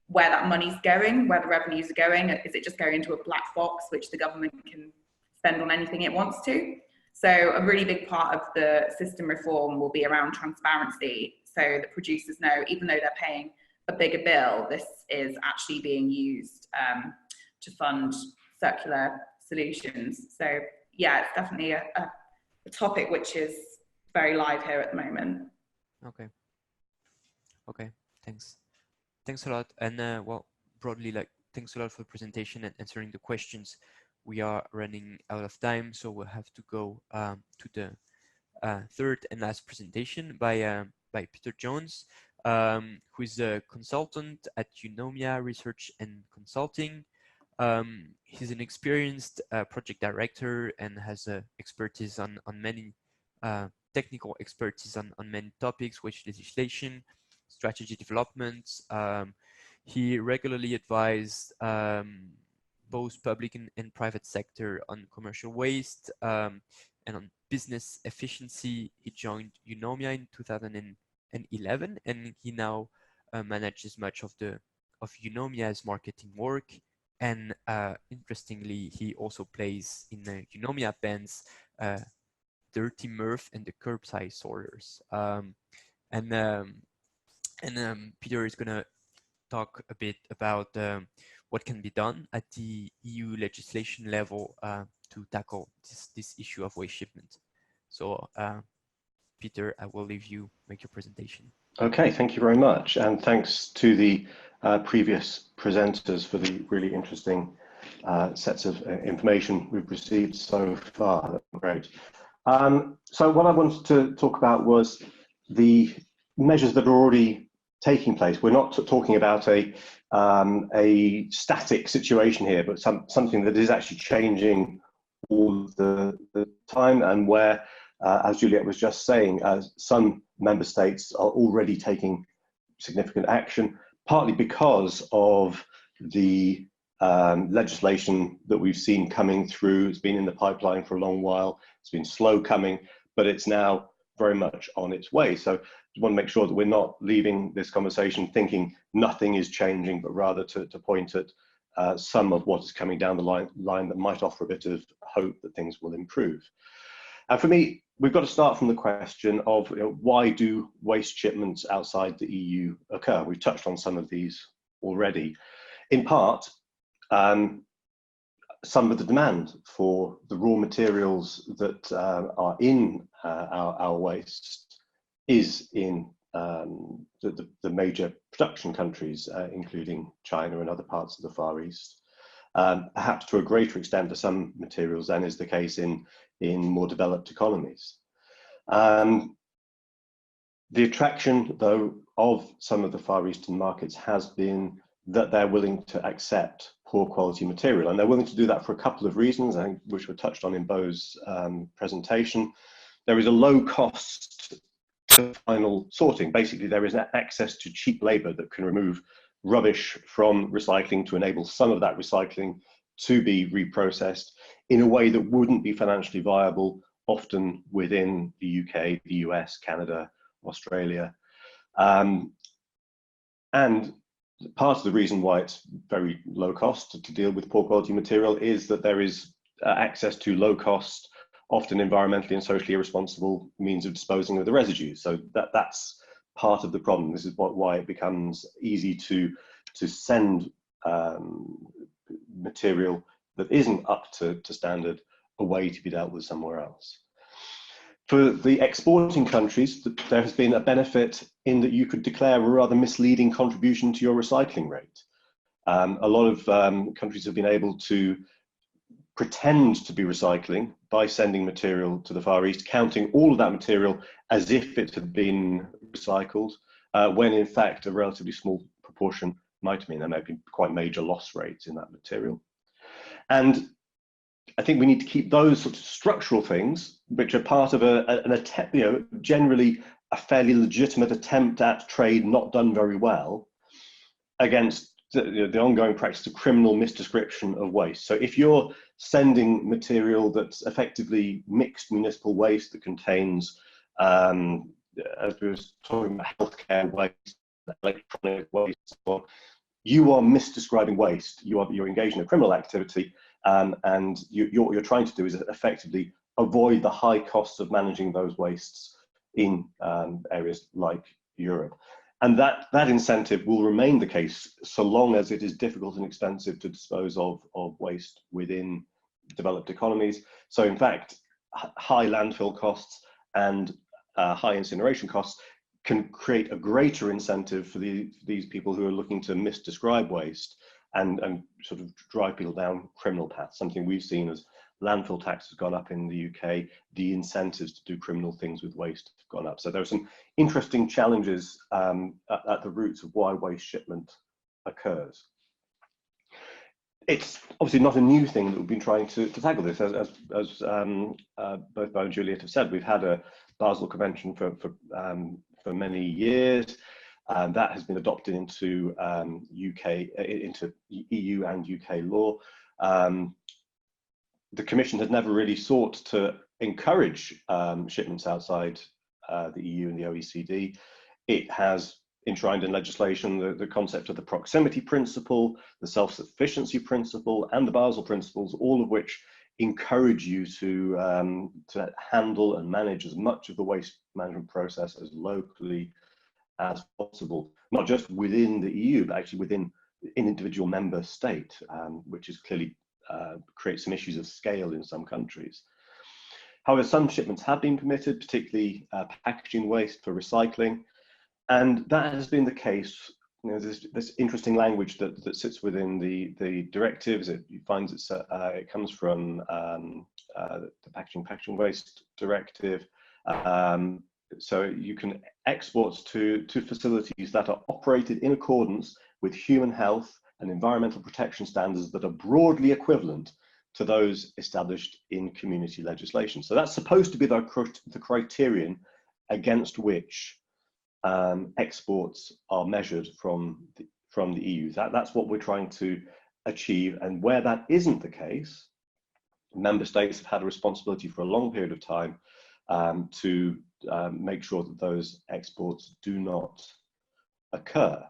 Speaker 3: where that money's going, where the revenues are going. Is it just going into a black box which the government can spend on anything it wants to? So a really big part of the system reform will be around transparency, so that producers know, even though they're paying a bigger bill, this is actually being used to fund circular solutions. So yeah, it's definitely a topic which is very live here at the moment.
Speaker 1: Okay. Okay, thanks. Thanks a lot. And well, broadly, like, thanks a lot for the presentation and answering the questions. We are running out of time, so we'll have to go to the third and last presentation by Peter Jones, who is a consultant at Eunomia Research and Consulting. He's an experienced project director and has expertise on many technical expertise on many topics, waste legislation, strategy development. He regularly advised both public and private sector on commercial waste and on business efficiency. He joined Eunomia in 2011, and he now manages much of Eunomia's marketing work. And interestingly, he also plays in the Eunomia bands Dirty Murph and the Curbside Sorters. Peter is going to talk a bit about what can be done at the EU legislation level to tackle this issue of waste shipment. So, Peter, I will leave you make your presentation.
Speaker 4: Okay, thank you very much. And thanks to the previous presenters for the really interesting sets of information we've received so far. Great. So what I wanted to talk about was the measures that are already taking place. We're not talking about a static situation here, but something that is actually changing all the time, and where, as Juliet was just saying, some member states are already taking significant action, partly because of the legislation that we've seen coming through. It's been in the pipeline for a long while. It's been slow coming, but it's now very much on its way. So I want to make sure that we're not leaving this conversation thinking nothing is changing, but rather to point at some of what is coming down the line that might offer a bit of hope that things will improve. And for me, we've got to start from the question of, why do waste shipments outside the EU occur? We've touched on some of these already. In part, some of the demand for the raw materials that are in our waste is in the major production countries, including China and other parts of the Far East. Perhaps to a greater extent for some materials than is the case in more developed economies. The attraction, though, of some of the Far Eastern markets has been that they're willing to accept poor quality material, and they're willing to do that for a couple of reasons, I think, which were touched on in Bo's presentation. There is a low cost to final sorting. Basically, there is access to cheap labor that can remove rubbish from recycling to enable some of that recycling to be reprocessed in a way that wouldn't be financially viable, often within the UK, the US, Canada, Australia. And part of the reason why it's very low cost to deal with poor quality material is that there is access to low cost, often environmentally and socially irresponsible means of disposing of the residues. So that's part of the problem. This is why it becomes easy to send material that isn't up to standard away to be dealt with somewhere else. For the exporting countries, there has been a benefit in that you could declare a rather misleading contribution to your recycling rate. A lot of countries have been able to pretend to be recycling by sending material to the Far East, counting all of that material as if it had been recycled, when in fact a relatively small proportion might mean there may be quite major loss rates in that material. And I think we need to keep those sorts of structural things, which are part of an attempt, generally a fairly legitimate attempt at trade not done very well, against the ongoing practice of criminal misdescription of waste. So if you're sending material that's effectively mixed municipal waste that contains, as we were talking about, healthcare waste, electronic waste, you are misdescribing waste. You're engaged in a criminal activity, and what you're trying to do is effectively avoid the high costs of managing those wastes in areas like Europe. And that incentive will remain the case so long as it is difficult and expensive to dispose of waste within developed economies. So in fact, high landfill costs and high incineration costs can create a greater incentive for these people who are looking to misdescribe waste and sort of drive people down criminal paths. Something we've seen as landfill tax has gone up in the UK, the incentives to do criminal things with waste have gone up. So there are some interesting challenges at the roots of why waste shipment occurs. It's obviously not a new thing that we've been trying to tackle this. As both Bo and Juliet have said, we've had a Basel Convention for many years. That has been adopted into into EU and UK law. The Commission has never really sought to encourage shipments outside the EU and the OECD. It has enshrined in legislation the concept of the proximity principle, the self-sufficiency principle, and the Basel principles, all of which encourage you to handle and manage as much of the waste management process as locally as possible, not just within the EU, but actually within an individual member state, which is clearly creates some issues of scale in some countries. However, some shipments have been permitted, particularly packaging waste for recycling, and that has been the case. There's this interesting language that sits within the directives. It comes from the packaging waste directive. So you can export to facilities that are operated in accordance with human health and environmental protection standards that are broadly equivalent to those established in community legislation. So that's supposed to be the criterion against which exports are measured from the EU. That's what we're trying to achieve, and where that isn't the case, member states have had a responsibility for a long period of time to make sure that those exports do not occur.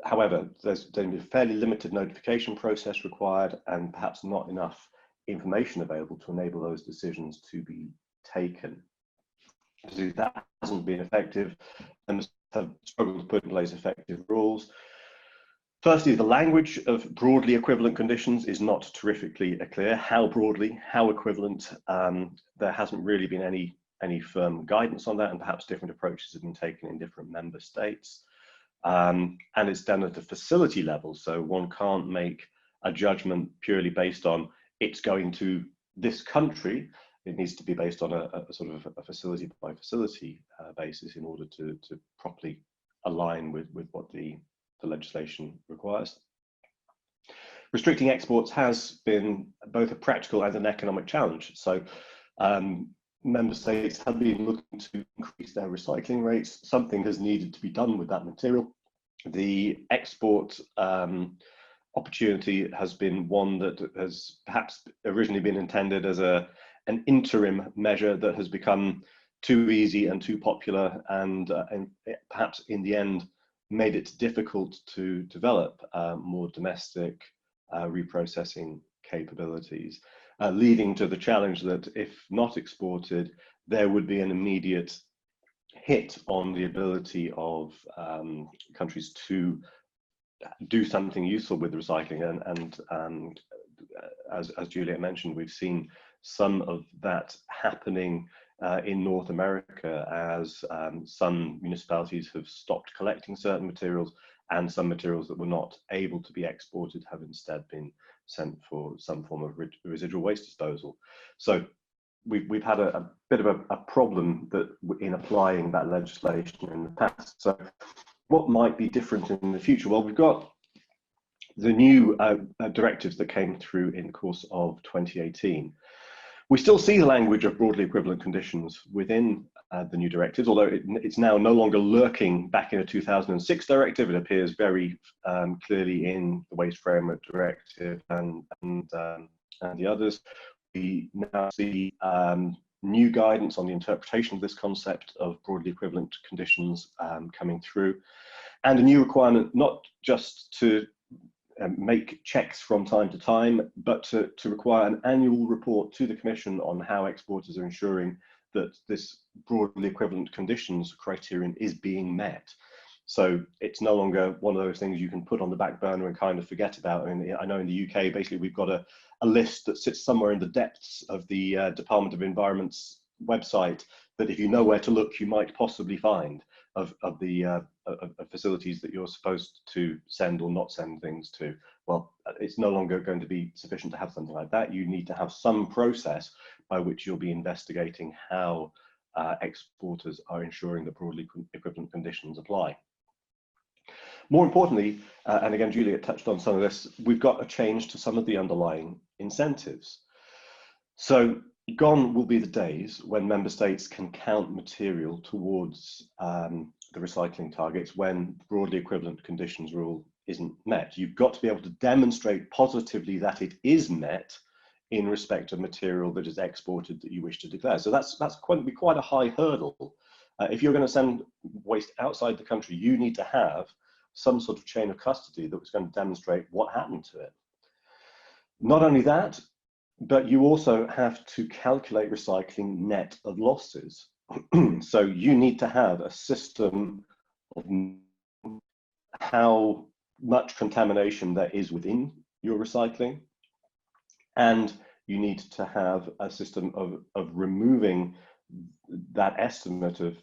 Speaker 4: However, there's going to be a fairly limited notification process required, and perhaps not enough information available to enable those decisions to be taken. So that hasn't been effective, and have struggled to put in place effective rules. Firstly, the language of broadly equivalent conditions is not terrifically clear. How broadly, how equivalent? There hasn't really been any firm guidance on that, and perhaps different approaches have been taken in different member states. And it's done at the facility level, so one can't make a judgment purely based on it's going to this country. It needs to be based on a sort of a facility by facility basis in order to properly align with what the legislation requires. Restricting exports has been both a practical and an economic challenge. So member states have been looking to increase their recycling rates. Something has needed to be done with that material. The export opportunity has been one that has perhaps originally been intended as an interim measure that has become too easy and too popular, and perhaps in the end made it difficult to develop more domestic reprocessing capabilities, leading to the challenge that if not exported, there would be an immediate hit on the ability of countries to do something useful with recycling. And as Juliet mentioned, we've seen some of that happening in North America as some municipalities have stopped collecting certain materials, and some materials that were not able to be exported have instead been sent for some form of residual waste disposal. So we've had a bit of a problem that in applying that legislation in the past. So what might be different in the future? Well, we've got the new directives that came through in the course of 2018. We still see the language of broadly equivalent conditions within the new directives, although it's now no longer lurking back in a 2006 directive. It appears very clearly in the Waste Framework Directive and the others. We now see new guidance on the interpretation of this concept of broadly equivalent conditions coming through, and a new requirement not just to make checks from time to time, but to require an annual report to the Commission on how exporters are ensuring that this broadly equivalent conditions criterion is being met. So it's no longer one of those things you can put on the back burner and kind of forget about. And I know in the UK, basically, we've got a list that sits somewhere in the depths of the Department of Environment's website that if you know where to look, you might possibly find of facilities that you're supposed to send or not send things to. Well, it's no longer going to be sufficient to have something like that. You need to have some process by which you'll be investigating how exporters are ensuring that broadly equivalent conditions apply. More importantly, and again, Juliet touched on some of this, we've got a change to some of the underlying incentives. So gone will be the days when member states can count material towards the recycling targets when broadly equivalent conditions rule isn't met. You've got to be able to demonstrate positively that it is met in respect of material that is exported that you wish to declare. So that's going to be quite a high hurdle. If you're going to send waste outside the country, you need to have some sort of chain of custody that was going to demonstrate what happened to it. Not only that, but you also have to calculate recycling net of losses. So you need to have a system of how much contamination there is within your recycling, and you need to have a system of removing that estimate of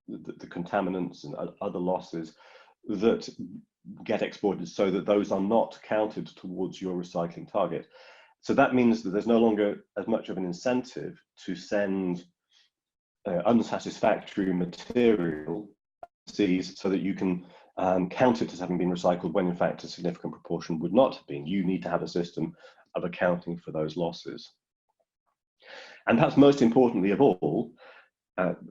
Speaker 4: the contaminants and other losses that get exported, so that those are not counted towards your recycling target. So that means that there's no longer as much of an incentive to send unsatisfactory material overseas so that you can count it as having been recycled when in fact a significant proportion would not have been. You need to have a system of accounting for those losses. And perhaps most importantly of all,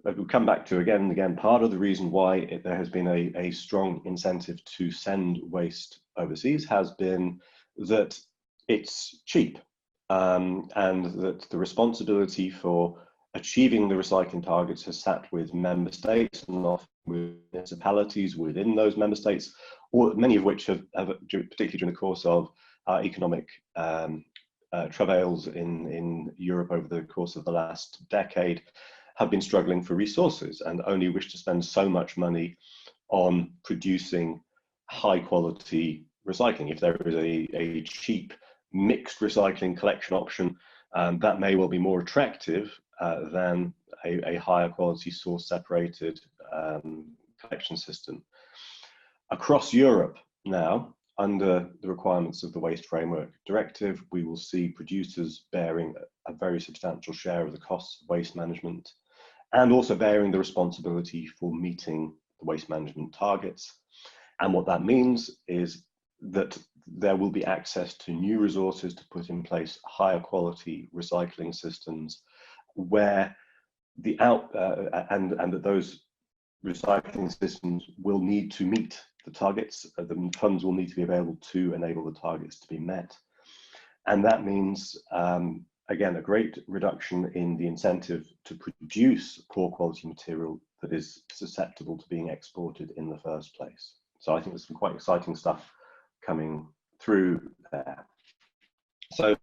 Speaker 4: we'll come back to again and again, part of the reason why there has been a strong incentive to send waste overseas has been that it's cheap, and that the responsibility for achieving the recycling targets has sat with member states and often with municipalities within those member states, or many of which have particularly during the course of economic travails in Europe over the course of the last decade, have been struggling for resources and only wish to spend so much money on producing high quality recycling. If there is a cheap mixed recycling collection option, that may well be more attractive than a higher quality source separated collection system. Across Europe now, under the requirements of the Waste Framework Directive, we will see producers bearing a very substantial share of the costs of waste management, and also bearing the responsibility for meeting the waste management targets. And what that means is that there will be access to new resources to put in place higher quality recycling systems, where the and that those recycling systems will need to meet the targets. The funds will need to be available to enable the targets to be met. And that means, again, a great reduction in the incentive to produce poor quality material that is susceptible to being exported in the first place. So I think there's some quite exciting stuff coming through there. So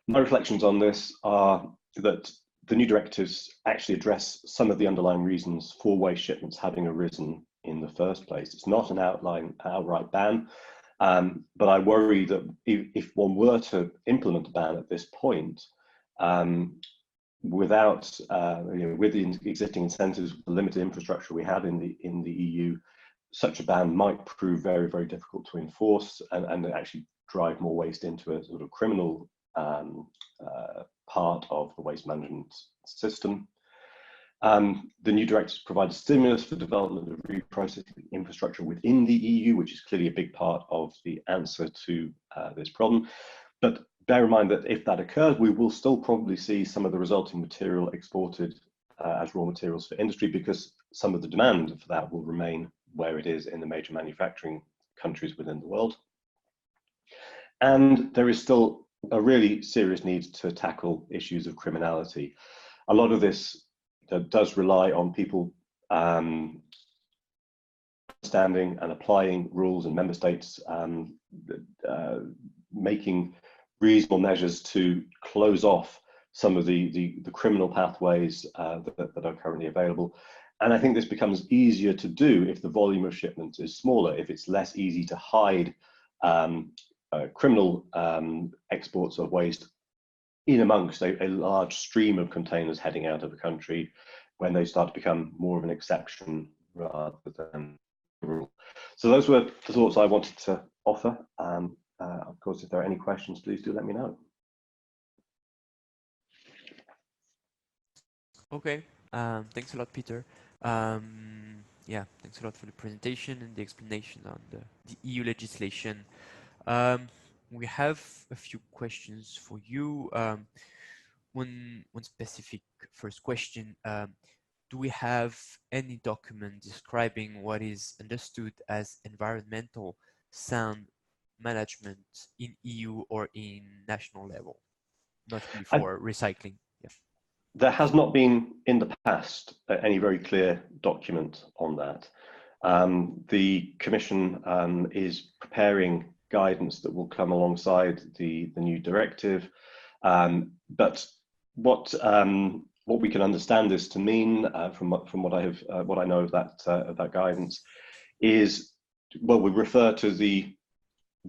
Speaker 4: my reflections on this are that the new directives actually address some of the underlying reasons for waste shipments having arisen in the first place. It's not an outright ban, but I worry that if one were to implement a ban at this point, without with the existing incentives, the limited infrastructure we have in the EU, such a ban might prove very, very difficult to enforce and actually drive more waste into a sort of criminal part of the waste management system. The new directives provide a stimulus for development of reprocessing infrastructure within the EU, which is clearly a big part of the answer to this problem. But bear in mind that if that occurs, we will still probably see some of the resulting material exported as raw materials for industry, because some of the demand for that will remain where it is in the major manufacturing countries within the world. And there is still a really serious need to tackle issues of criminality. A lot of this does rely on people understanding and applying rules, and member states making reasonable measures to close off some of the criminal pathways that are currently available. And I think this becomes easier to do if the volume of shipments is smaller, if it's less easy to hide criminal exports of waste in amongst a large stream of containers heading out of the country, when they start to become more of an exception rather than a rule. So those were the thoughts I wanted to offer. Of course, if there are any questions, please do let me know.
Speaker 1: Okay, thanks a lot, Peter. Yeah, thanks a lot for the presentation and the explanation on the EU legislation. We have a few questions for you. One specific first question. Do we have any document describing what is understood as environmental sound management in EU or in national level, notably for recycling? Yeah.
Speaker 4: There has not been in the past any very clear document on that. The Commission is preparing guidance that will come alongside the new directive, but what we can understand this to mean from what I know of that guidance is, well, we refer to the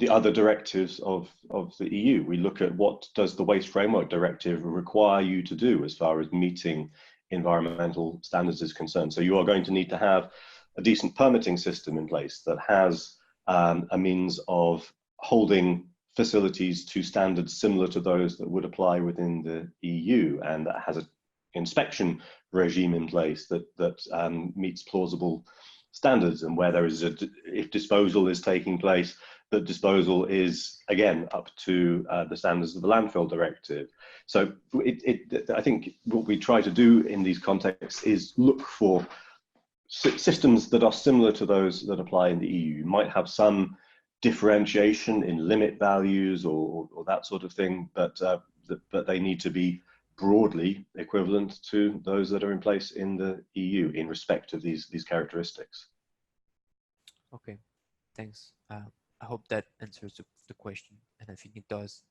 Speaker 4: other directives of the EU. We look at what does the Waste Framework Directive require you to do as far as meeting environmental standards is concerned. So you are going to need to have a decent permitting system in place that has a means of holding facilities to standards similar to those that would apply within the EU, and that has an inspection regime in place that meets plausible standards, and where there is if disposal is taking place, that disposal is again up to the standards of the landfill directive. So I think what we try to do in these contexts is look for systems that are similar to those that apply in the EU. You might have some differentiation in limit values or that sort of thing, but they need to be broadly equivalent to those that are in place in the EU in respect of these characteristics.
Speaker 1: Okay, thanks. I hope that answers the question, and I think it does.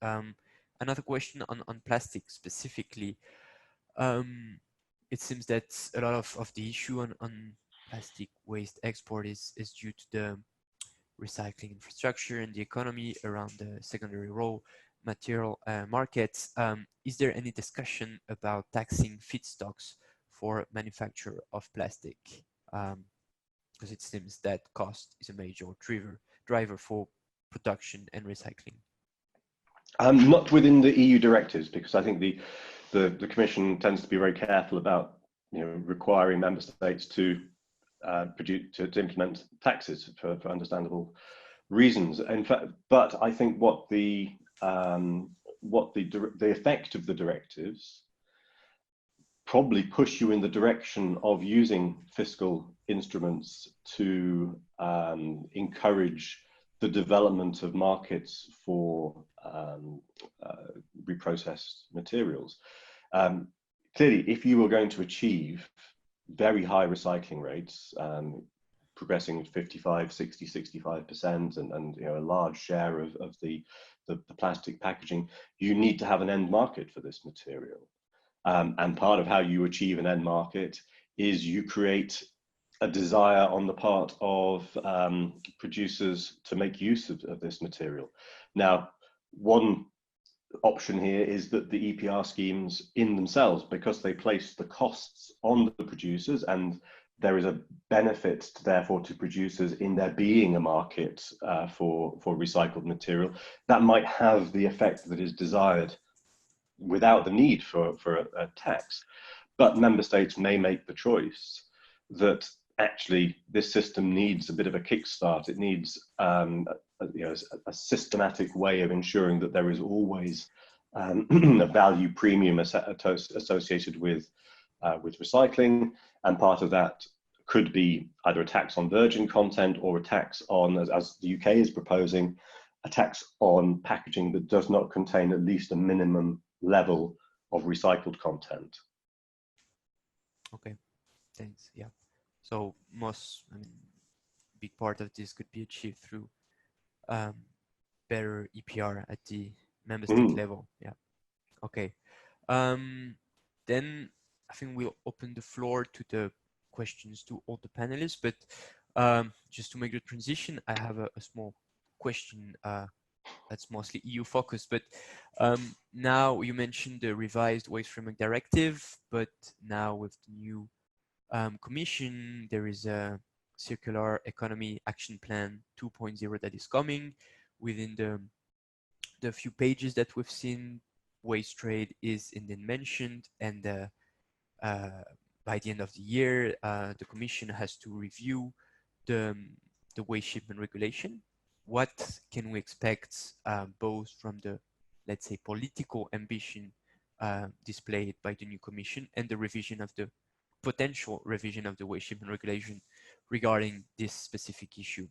Speaker 1: Another question on plastic specifically. It seems that a lot of the issue on plastic waste export is due to the recycling infrastructure and the economy around the secondary raw material markets. Is there any discussion about taxing feedstocks for manufacture of plastic? Because it seems that cost is a major driver for production and recycling.
Speaker 4: Not within the EU directives, because I think the Commission tends to be very careful about requiring member states to implement taxes for understandable reasons. In fact, but I think what the effect of the directives probably push you in the direction of using fiscal instruments to encourage the development of markets for reprocessed materials. Clearly, if you were going to achieve very high recycling rates, progressing 55, 60, 65%, and a large share of the plastic packaging, you need to have an end market for this material. And part of how you achieve an end market is you create a desire on the part of producers to make use of this material. Now, one option here is that the EPR schemes in themselves, because they place the costs on the producers, and there is a benefit therefore to producers in there being a market for recycled material, that might have the effect that is desired without the need for a tax. But member states may make the choice that actually this system needs a bit of a kickstart. It needs a systematic way of ensuring that there is always a value premium associated with recycling, and part of that could be either a tax on virgin content or a tax on, as the UK is proposing, a tax on packaging that does not contain at least a minimum level of recycled content.
Speaker 1: Okay, thanks. Yeah. So big part of this could be achieved through better EPR at the member state level. Yeah. Okay. Then I think we'll open the floor to the questions to all the panelists, but just to make the transition, I have a small question that's mostly EU focused, but now you mentioned the revised Waste Framework Directive, but now with the new Commission, there is a Circular Economy Action Plan 2.0 that is coming. Within the few pages that we've seen, waste trade is indeed mentioned, and by the end of the year, the Commission has to review the waste shipment regulation. What can we expect both from the, let's say, political ambition displayed by the new Commission and the revision of the potential revision of the waste shipment regulation regarding this specific issue?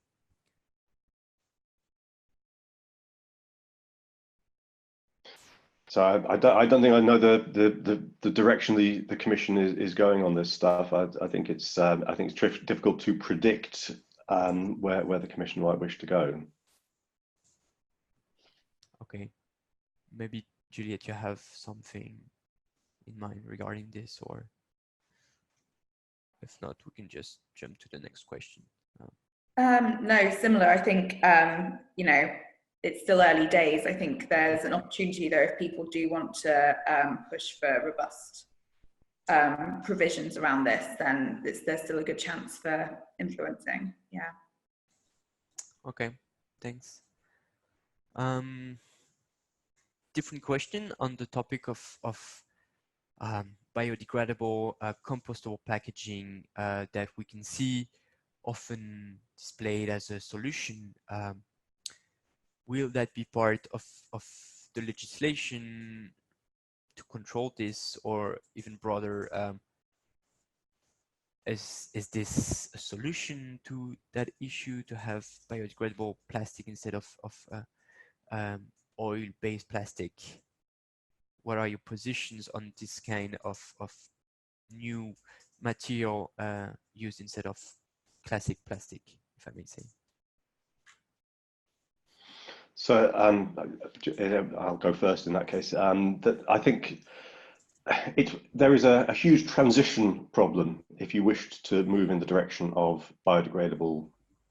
Speaker 4: So I don't think I know the direction the Commission is going on this stuff. I think it's difficult to predict where the Commission might wish to go.
Speaker 1: Okay, maybe Juliet, you have something in mind regarding this, or if not, we can just jump to the next question.
Speaker 3: No, similar. I think you know, it's still early days. I think there's an opportunity though if people do want to push for robust provisions around this, then there's still a good chance for influencing. Yeah.
Speaker 1: Okay, thanks. Different question on the topic of biodegradable compostable packaging that we can see often displayed as a solution. Will that be part of the legislation to control this, or even broader, is this a solution to that issue, to have biodegradable plastic instead of oil-based plastic? What are your positions on this kind of new material used instead of classic plastic, if I may say?
Speaker 4: So I'll go first in that case. I think there is a huge transition problem if you wished to move in the direction of biodegradable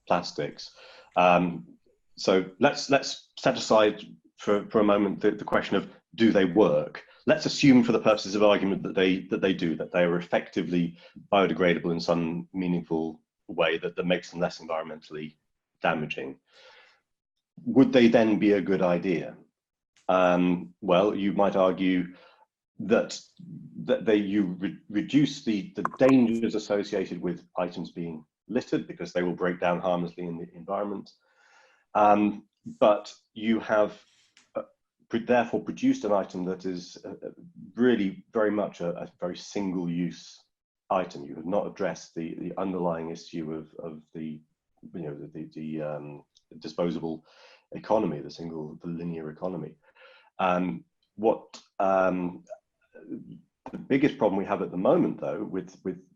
Speaker 4: plastics. So let's set aside for a moment the question of, do they work? Let's assume for the purposes of argument that they do, that they are effectively biodegradable in some meaningful way that makes them less environmentally damaging. Would they then be a good idea? Well, you might argue that you reduce the dangers associated with items being littered because they will break down harmlessly in the environment. But you have therefore produced an item that is really very much a very single-use item. You have not addressed the underlying issue of the disposable economy, the linear economy. The biggest problem we have at the moment, though, with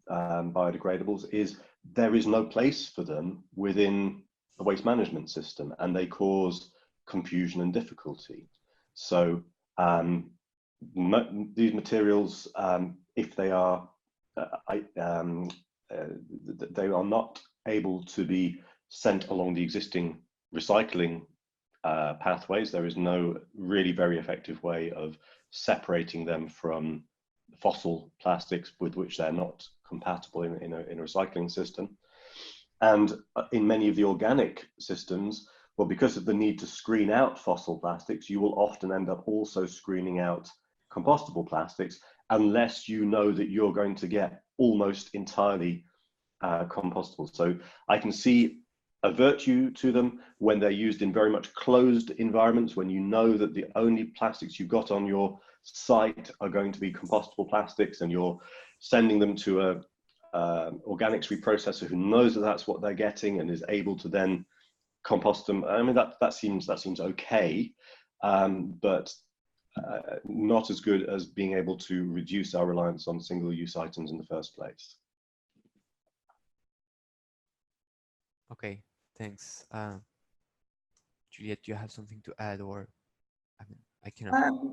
Speaker 4: biodegradables is there is no place for them within the waste management system, and they cause confusion and difficulty. So these materials, if they are not able to be sent along the existing recycling pathways, there is no really very effective way of separating them from fossil plastics with which they're not compatible in a recycling system. And in many of the organic systems, well, because of the need to screen out fossil plastics, you will often end up also screening out compostable plastics, unless you know that you're going to get almost entirely compostable. So I can see a virtue to them when they're used in very much closed environments, when you know that the only plastics you've got on your site are going to be compostable plastics, and you're sending them to a organics reprocessor who knows that that's what they're getting and is able to then compost them. I mean, that seems okay, but not as good as being able to reduce our reliance on single-use items in the first place.
Speaker 1: Okay, thanks. Juliet, do you have something to add, or I mean,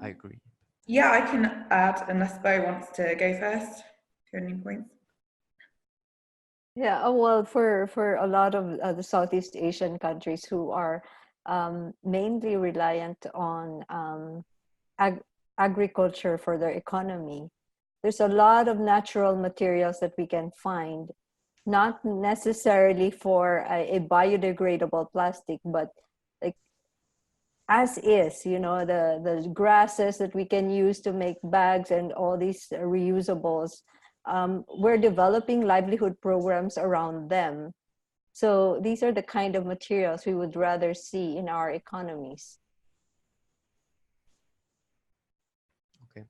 Speaker 1: I agree.
Speaker 3: Yeah, I can add, unless Bo wants to go first. Do you have any points?
Speaker 2: Yeah, well, for a lot of the Southeast Asian countries who are mainly reliant on agriculture for their economy, there's a lot of natural materials that we can find, not necessarily for a biodegradable plastic, but like as is, you know, the grasses that we can use to make bags and all these reusables. We're developing livelihood programs around them. So these are the kind of materials we would rather see in our economies.
Speaker 1: Okay.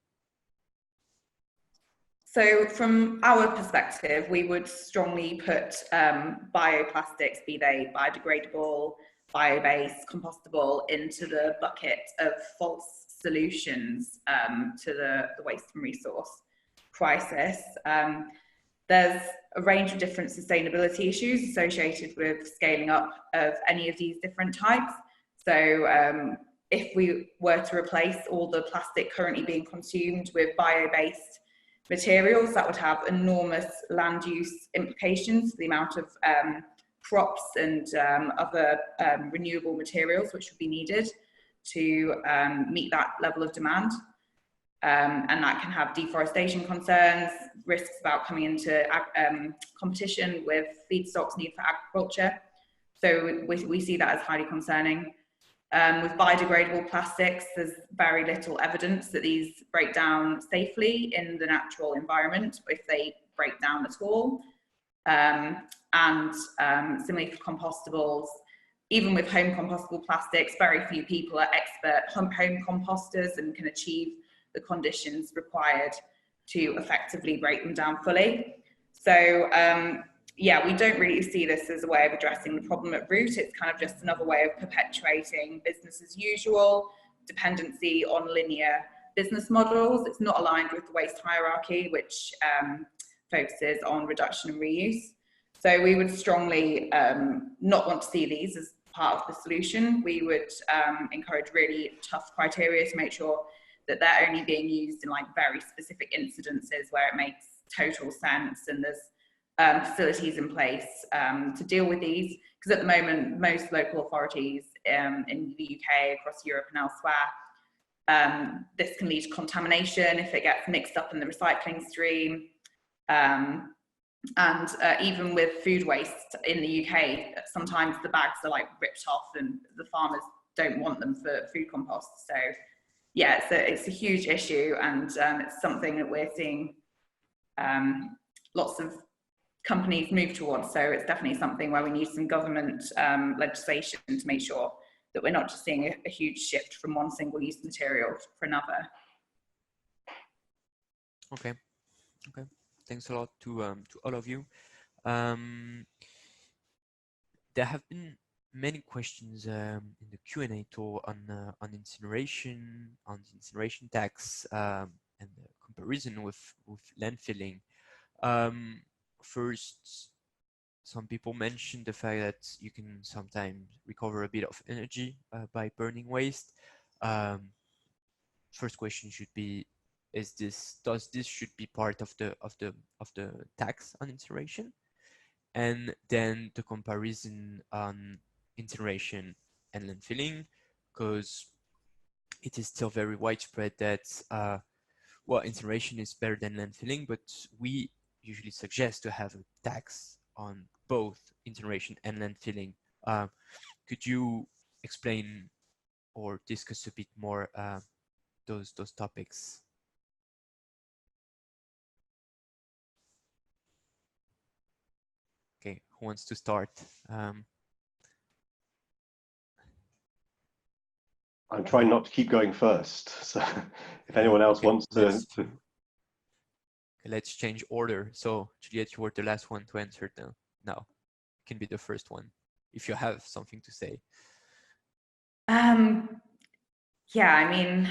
Speaker 3: So from our perspective, we would strongly put bioplastics, be they biodegradable, bio-based, compostable, into the bucket of false solutions to the waste and resource crisis. There's a range of different sustainability issues associated with scaling up of any of these different types. So if we were to replace all the plastic currently being consumed with bio-based materials, that would have enormous land use implications for the amount of crops and other renewable materials which would be needed to meet that level of demand. And that can have deforestation concerns, risks about coming into competition with feedstocks needed for agriculture. So we see that as highly concerning. With biodegradable plastics, there's very little evidence that these break down safely in the natural environment, if they break down at all. Similarly for compostables, even with home compostable plastics, very few people are expert home composters and can achieve the conditions required to effectively break them down fully. So yeah, we don't really see this as a way of addressing the problem at root. It's kind of just another way of perpetuating business as usual, dependency on linear business models. It's not aligned with the waste hierarchy, which focuses on reduction and reuse. So we would strongly not want to see these as part of the solution. We would encourage really tough criteria to make sure that they're only being used in like very specific incidences where it makes total sense, and there's facilities in place to deal with these. Because at the moment, most local authorities in the UK, across Europe and elsewhere, this can lead to contamination if it gets mixed up in the recycling stream. Even with food waste in the UK, sometimes the bags are like ripped off and the farmers don't want them for food compost. So yeah, it's a huge issue, and it's something that we're seeing lots of companies move towards. So it's definitely something where we need some government legislation to make sure that we're not just seeing a huge shift from one single-use material for another.
Speaker 1: Okay. Thanks a lot to all of you. There have been many questions in the Q&A tool on incineration, on the incineration tax, and the comparison with landfilling. First, some people mentioned the fact that you can sometimes recover a bit of energy by burning waste. First question should be: does this should be part of the tax on incineration? And then the comparison on incineration and landfilling, because it is still very widespread that well, incineration is better than landfilling, but we usually suggest to have a tax on both incineration and landfilling. Could you explain or discuss a bit more those topics? Okay, who wants to start?
Speaker 4: I'm trying not to keep going first. So if anyone else
Speaker 1: okay,
Speaker 4: wants to.
Speaker 1: Let's change order. So Juliette, you were the last one to answer now. Now, you can be the first one if you have something to say.
Speaker 3: Yeah, I mean,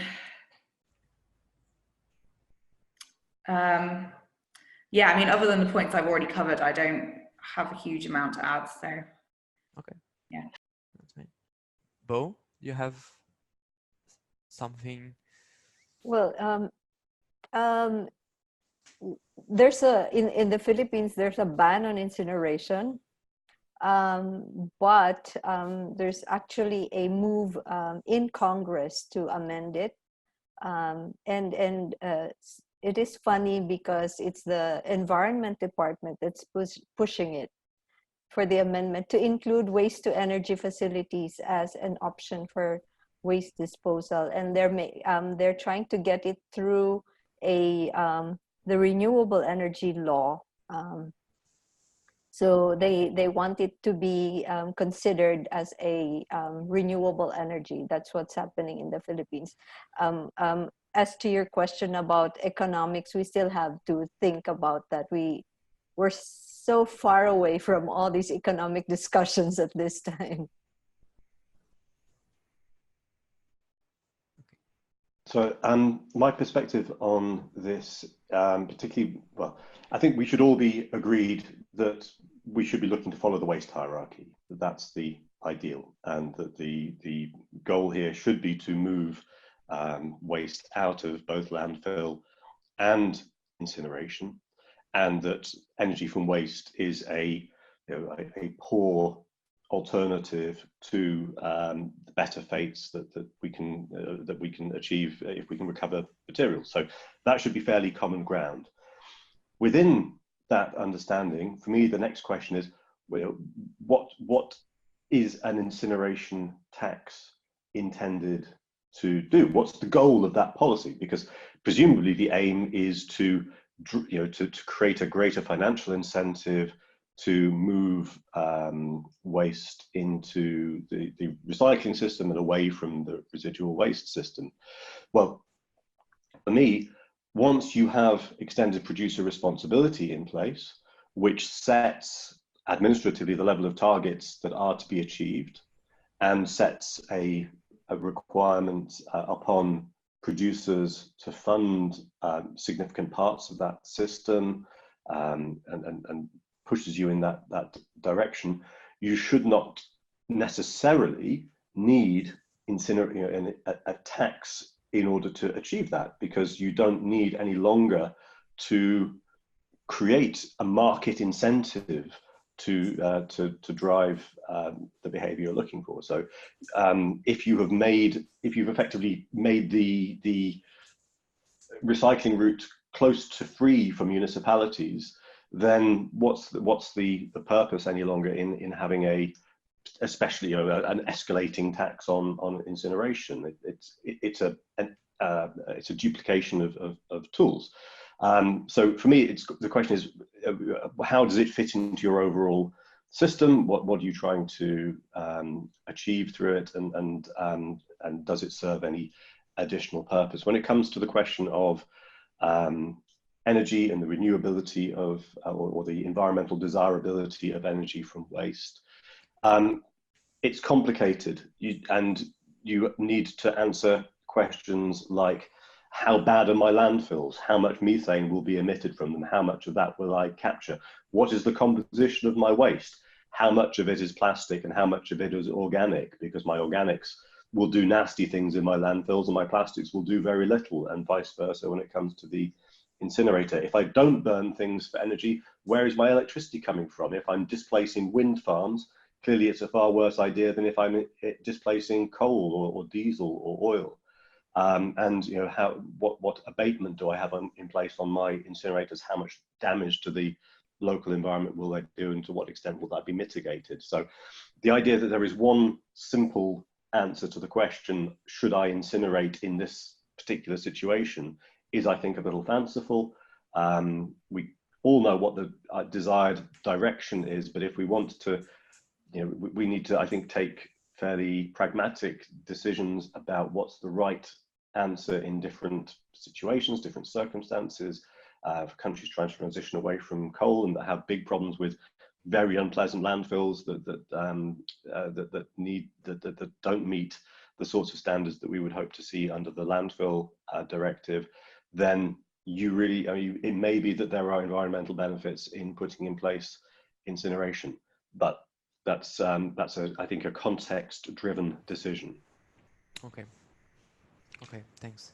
Speaker 3: yeah, I mean, other than the points I've already covered, I don't have a huge amount to add. So,
Speaker 1: okay,
Speaker 3: yeah.
Speaker 1: that's fine. Bo, do you have something?
Speaker 2: Well, there's in the Philippines, there's a ban on incineration. But there's actually a move in Congress to amend it. It is funny because it's the Environment Department that's pushing it for the amendment to include waste to energy facilities as an option for waste disposal. And they're trying to get it through the renewable energy law. So they want it to be considered as a renewable energy. That's what's happening in the Philippines. As to your question about economics, we still have to think about that. We're so far away from all these economic discussions at this time.
Speaker 4: So my perspective on this, particularly, well, I think we should all be agreed that we should be looking to follow the waste hierarchy. That's the ideal, and that the goal here should be to move waste out of both landfill and incineration, and that energy from waste is a poor alternative to the better fates that we can achieve if we can recover materials. So that should be fairly common ground. Within that understanding, for me, the next question is, what is an incineration tax intended to do? What's the goal of that policy? Because presumably the aim is to create a greater financial incentive to move waste into the recycling system and away from the residual waste system. Well, for me, once you have extended producer responsibility in place, which sets administratively the level of targets that are to be achieved and sets a requirement upon producers to fund significant parts of that system and pushes you in that direction, you should not necessarily need a tax in order to achieve that, because you don't need any longer to create a market incentive to drive the behavior you're looking for. So if you've effectively made the recycling route close to free for municipalities, then what's the purpose any longer in having especially an escalating tax on incineration? It's a duplication of tools. So for me, the question is, how does it fit into your overall system? What are you trying to achieve through it, and does it serve any additional purpose? When it comes to the question of energy and the renewability of, or the environmental desirability of energy from waste, it's complicated, and you need to answer questions like, how bad are my landfills? How much methane will be emitted from them? How much of that will I capture? What is the composition of my waste? How much of it is plastic and how much of it is organic? Because my organics will do nasty things in my landfills and my plastics will do very little, and vice versa when it comes to the incinerator. If I don't burn things for energy, where is my electricity coming from? If I'm displacing wind farms, clearly it's a far worse idea than if I'm displacing coal or diesel or oil. And what abatement do I have in place on my incinerators? How much damage to the local environment will they do, and to what extent will that be mitigated? So the idea that there is one simple answer to the question, should I incinerate in this particular situation, is, I think, a little fanciful. We all know what the desired direction is, but if we want to, we need to, I think, take fairly pragmatic decisions about what's the right answer in different situations, different circumstances, for countries trying to transition away from coal and that have big problems with very unpleasant landfills that don't meet the sorts of standards that we would hope to see under the landfill directive. Then it may be that there are environmental benefits in putting in place incineration, but that's I think a context-driven decision.
Speaker 1: Okay, thanks.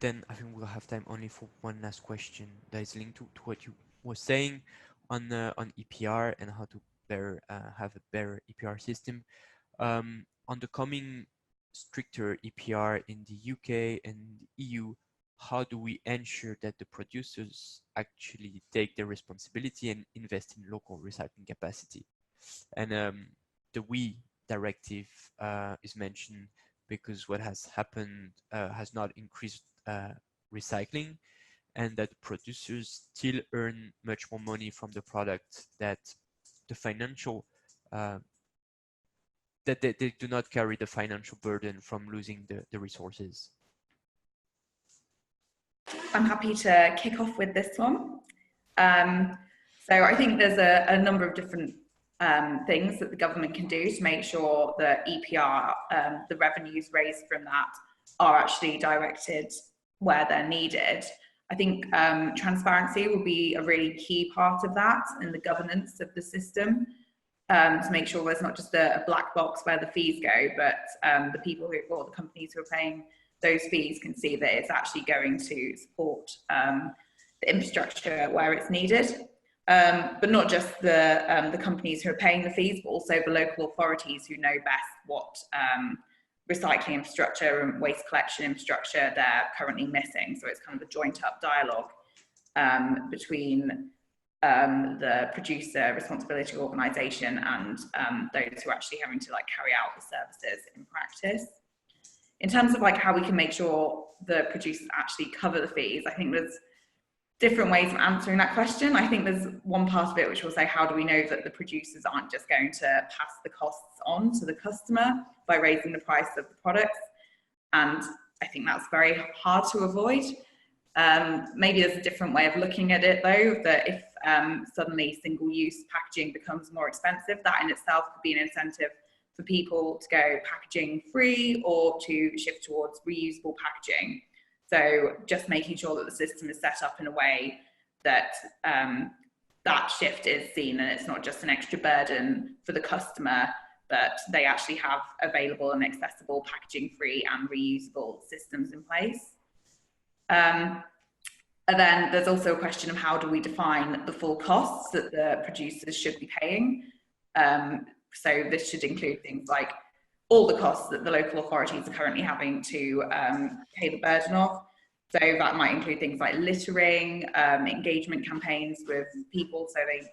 Speaker 1: Then I think we'll have time only for one last question that is linked to what you were saying on EPR and how to better have a better EPR system. On the coming stricter EPR in the UK and the EU, how do we ensure that the producers actually take their responsibility and invest in local recycling capacity? And the WE directive is mentioned because what has happened has not increased recycling, and that producers still earn much more money from the product, that the financial that they do not carry the financial burden from losing the resources.
Speaker 3: I'm happy to kick off with this one. So I think there's a number of different things that the government can do to make sure that EPR, the revenues raised from that, are actually directed where they're needed. I think transparency will be a really key part of that in the governance of the system, to make sure there's not just a black box where the fees go, but the people or the companies who are paying those fees can see that it's actually going to support the infrastructure where it's needed. But not just the companies who are paying the fees, but also the local authorities who know best what recycling infrastructure and waste collection infrastructure they're currently missing. So it's kind of a joint up dialogue between the producer responsibility organisation and those who are actually having to carry out the services in practice. In terms of how we can make sure the producers actually cover the fees, I think there's different ways of answering that question. I think there's one part of it which will say, how do we know that the producers aren't just going to pass the costs on to the customer by raising the price of the products? And I think that's very hard to avoid. Maybe there's a different way of looking at it though, that if suddenly single-use packaging becomes more expensive, that in itself could be an incentive for people to go packaging free or to shift towards reusable packaging. So just making sure that the system is set up in a way that that shift is seen and it's not just an extra burden for the customer, but they actually have available and accessible packaging free and reusable systems in place. And then there's also a question of how do we define the full costs that the producers should be paying. So this should include things like all the costs that the local authorities are currently having to pay the burden of. So that might include things like littering, engagement campaigns with people so they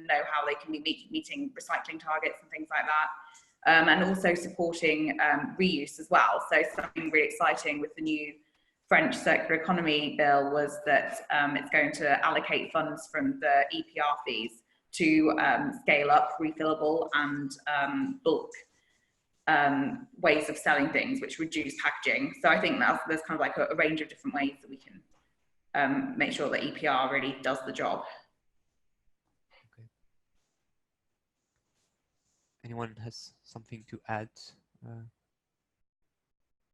Speaker 3: know how they can be meeting recycling targets and things like that. And also supporting reuse as well. So something really exciting with the new French circular economy bill was that it's going to allocate funds from the EPR fees to scale up refillable and bulk ways of selling things which reduce packaging. So I think there's kind of a range of different ways that we can make sure that EPR really does the job.
Speaker 1: Okay. Anyone has something to add?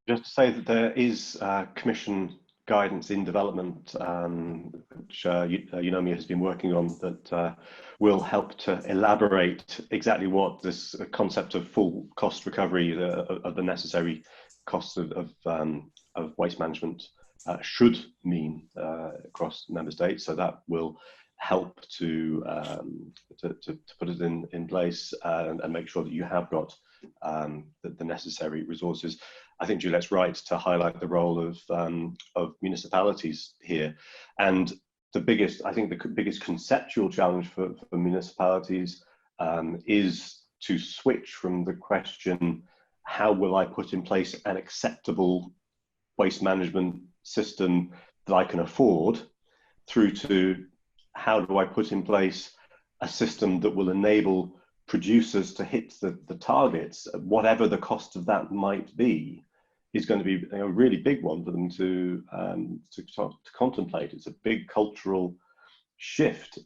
Speaker 4: Just to say that there is Commission guidance in development, which Eunomia has been working on, that will help to elaborate exactly what this concept of full cost recovery of the necessary costs of waste management should mean across member states. So that will help to put it in place and make sure that you have got the necessary resources. I think Juliette's right to highlight the role of municipalities here, and the biggest conceptual challenge for municipalities is to switch from the question, how will I put in place an acceptable waste management system that I can afford, through to how do I put in place a system that will enable producers to hit the targets, whatever the cost of that might be, is going to be a really big one for them to contemplate. It's a big cultural shift.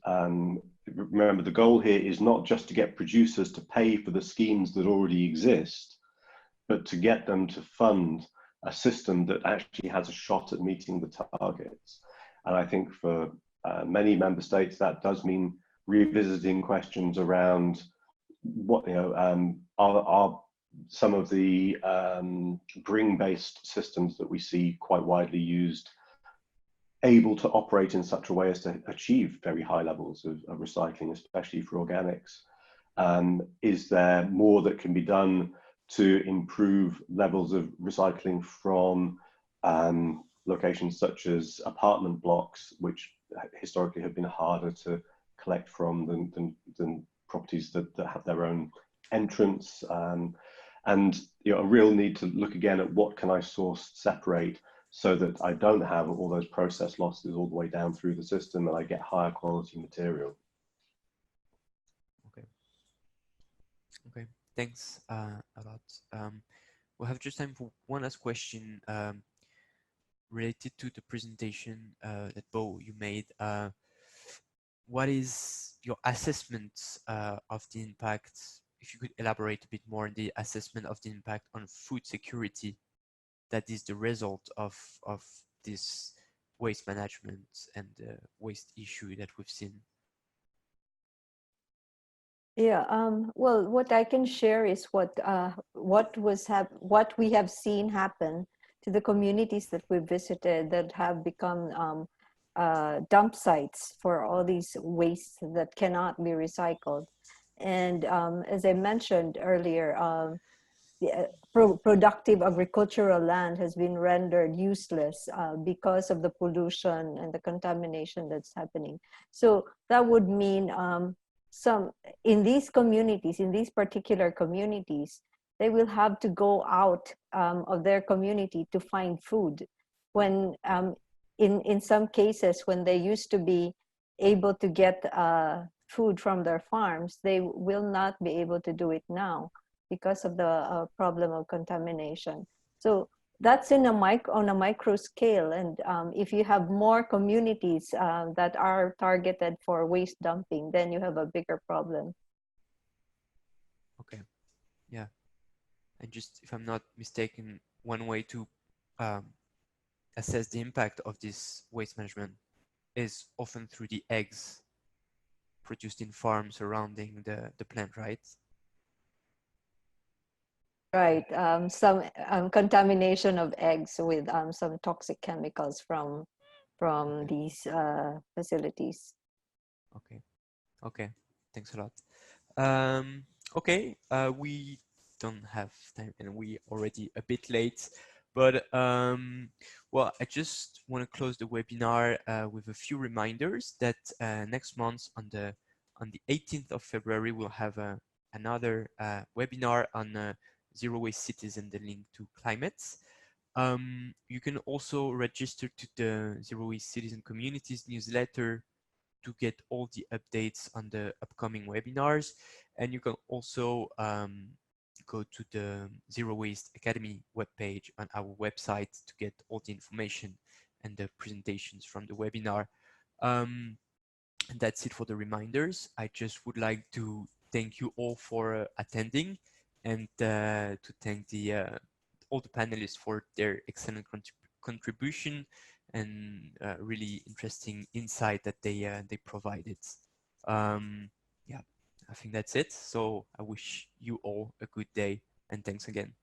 Speaker 4: Remember, the goal here is not just to get producers to pay for the schemes that already exist, but to get them to fund a system that actually has a shot at meeting the targets. And I think for many member states, that does mean revisiting questions around what, are some of the bring-based systems that we see quite widely used able to operate in such a way as to achieve very high levels of recycling, especially for organics? Is there more that can be done to improve levels of recycling from locations such as apartment blocks, which historically have been harder to collect from than properties that have their own entrance? And a real need to look again at what can I source separate, so that I don't have all those process losses all the way down through the system and I get higher quality material.
Speaker 1: Okay, thanks a lot. We'll have just time for one last question related to the presentation that Bo, you made. What is your assessment of the impact? If you could elaborate a bit more on the assessment of the impact on food security that is the result of this waste management and the waste issue that we've seen.
Speaker 2: Yeah, well, what I can share is what we have seen happen to the communities that we visited that have become dump sites for all these wastes that cannot be recycled. And as I mentioned earlier, the productive agricultural land has been rendered useless because of the pollution and the contamination that's happening. So that would mean in these communities, in these particular communities, they will have to go out of their community to find food. When in some cases, when they used to be able to get food from their farms, they will not be able to do it now because of the problem of contamination. So that's on a micro scale. And if you have more communities that are targeted for waste dumping, then you have a bigger problem.
Speaker 1: Okay, yeah. And just, if I'm not mistaken, one way to assess the impact of this waste management is often through the eggs produced in farms surrounding the plant, right?
Speaker 2: Right, some contamination of eggs with some toxic chemicals from these facilities.
Speaker 1: Okay, okay, thanks a lot. Okay, we don't have time and we already a bit late, but well, I just want to close the webinar with a few reminders that next month on the 18th of February we'll have another webinar on zero waste cities and the link to climate. You can also register to the Zero Waste Cities and Communities newsletter to get all the updates on the upcoming webinars. And you can also go to the Zero Waste Academy webpage on our website to get all the information and the presentations from the webinar. And that's it for the reminders. I just would like to thank you all for attending, and to thank all the panelists for their excellent contribution and really interesting insight that they provided. Yeah, I think that's it. So I wish you all a good day, and thanks again.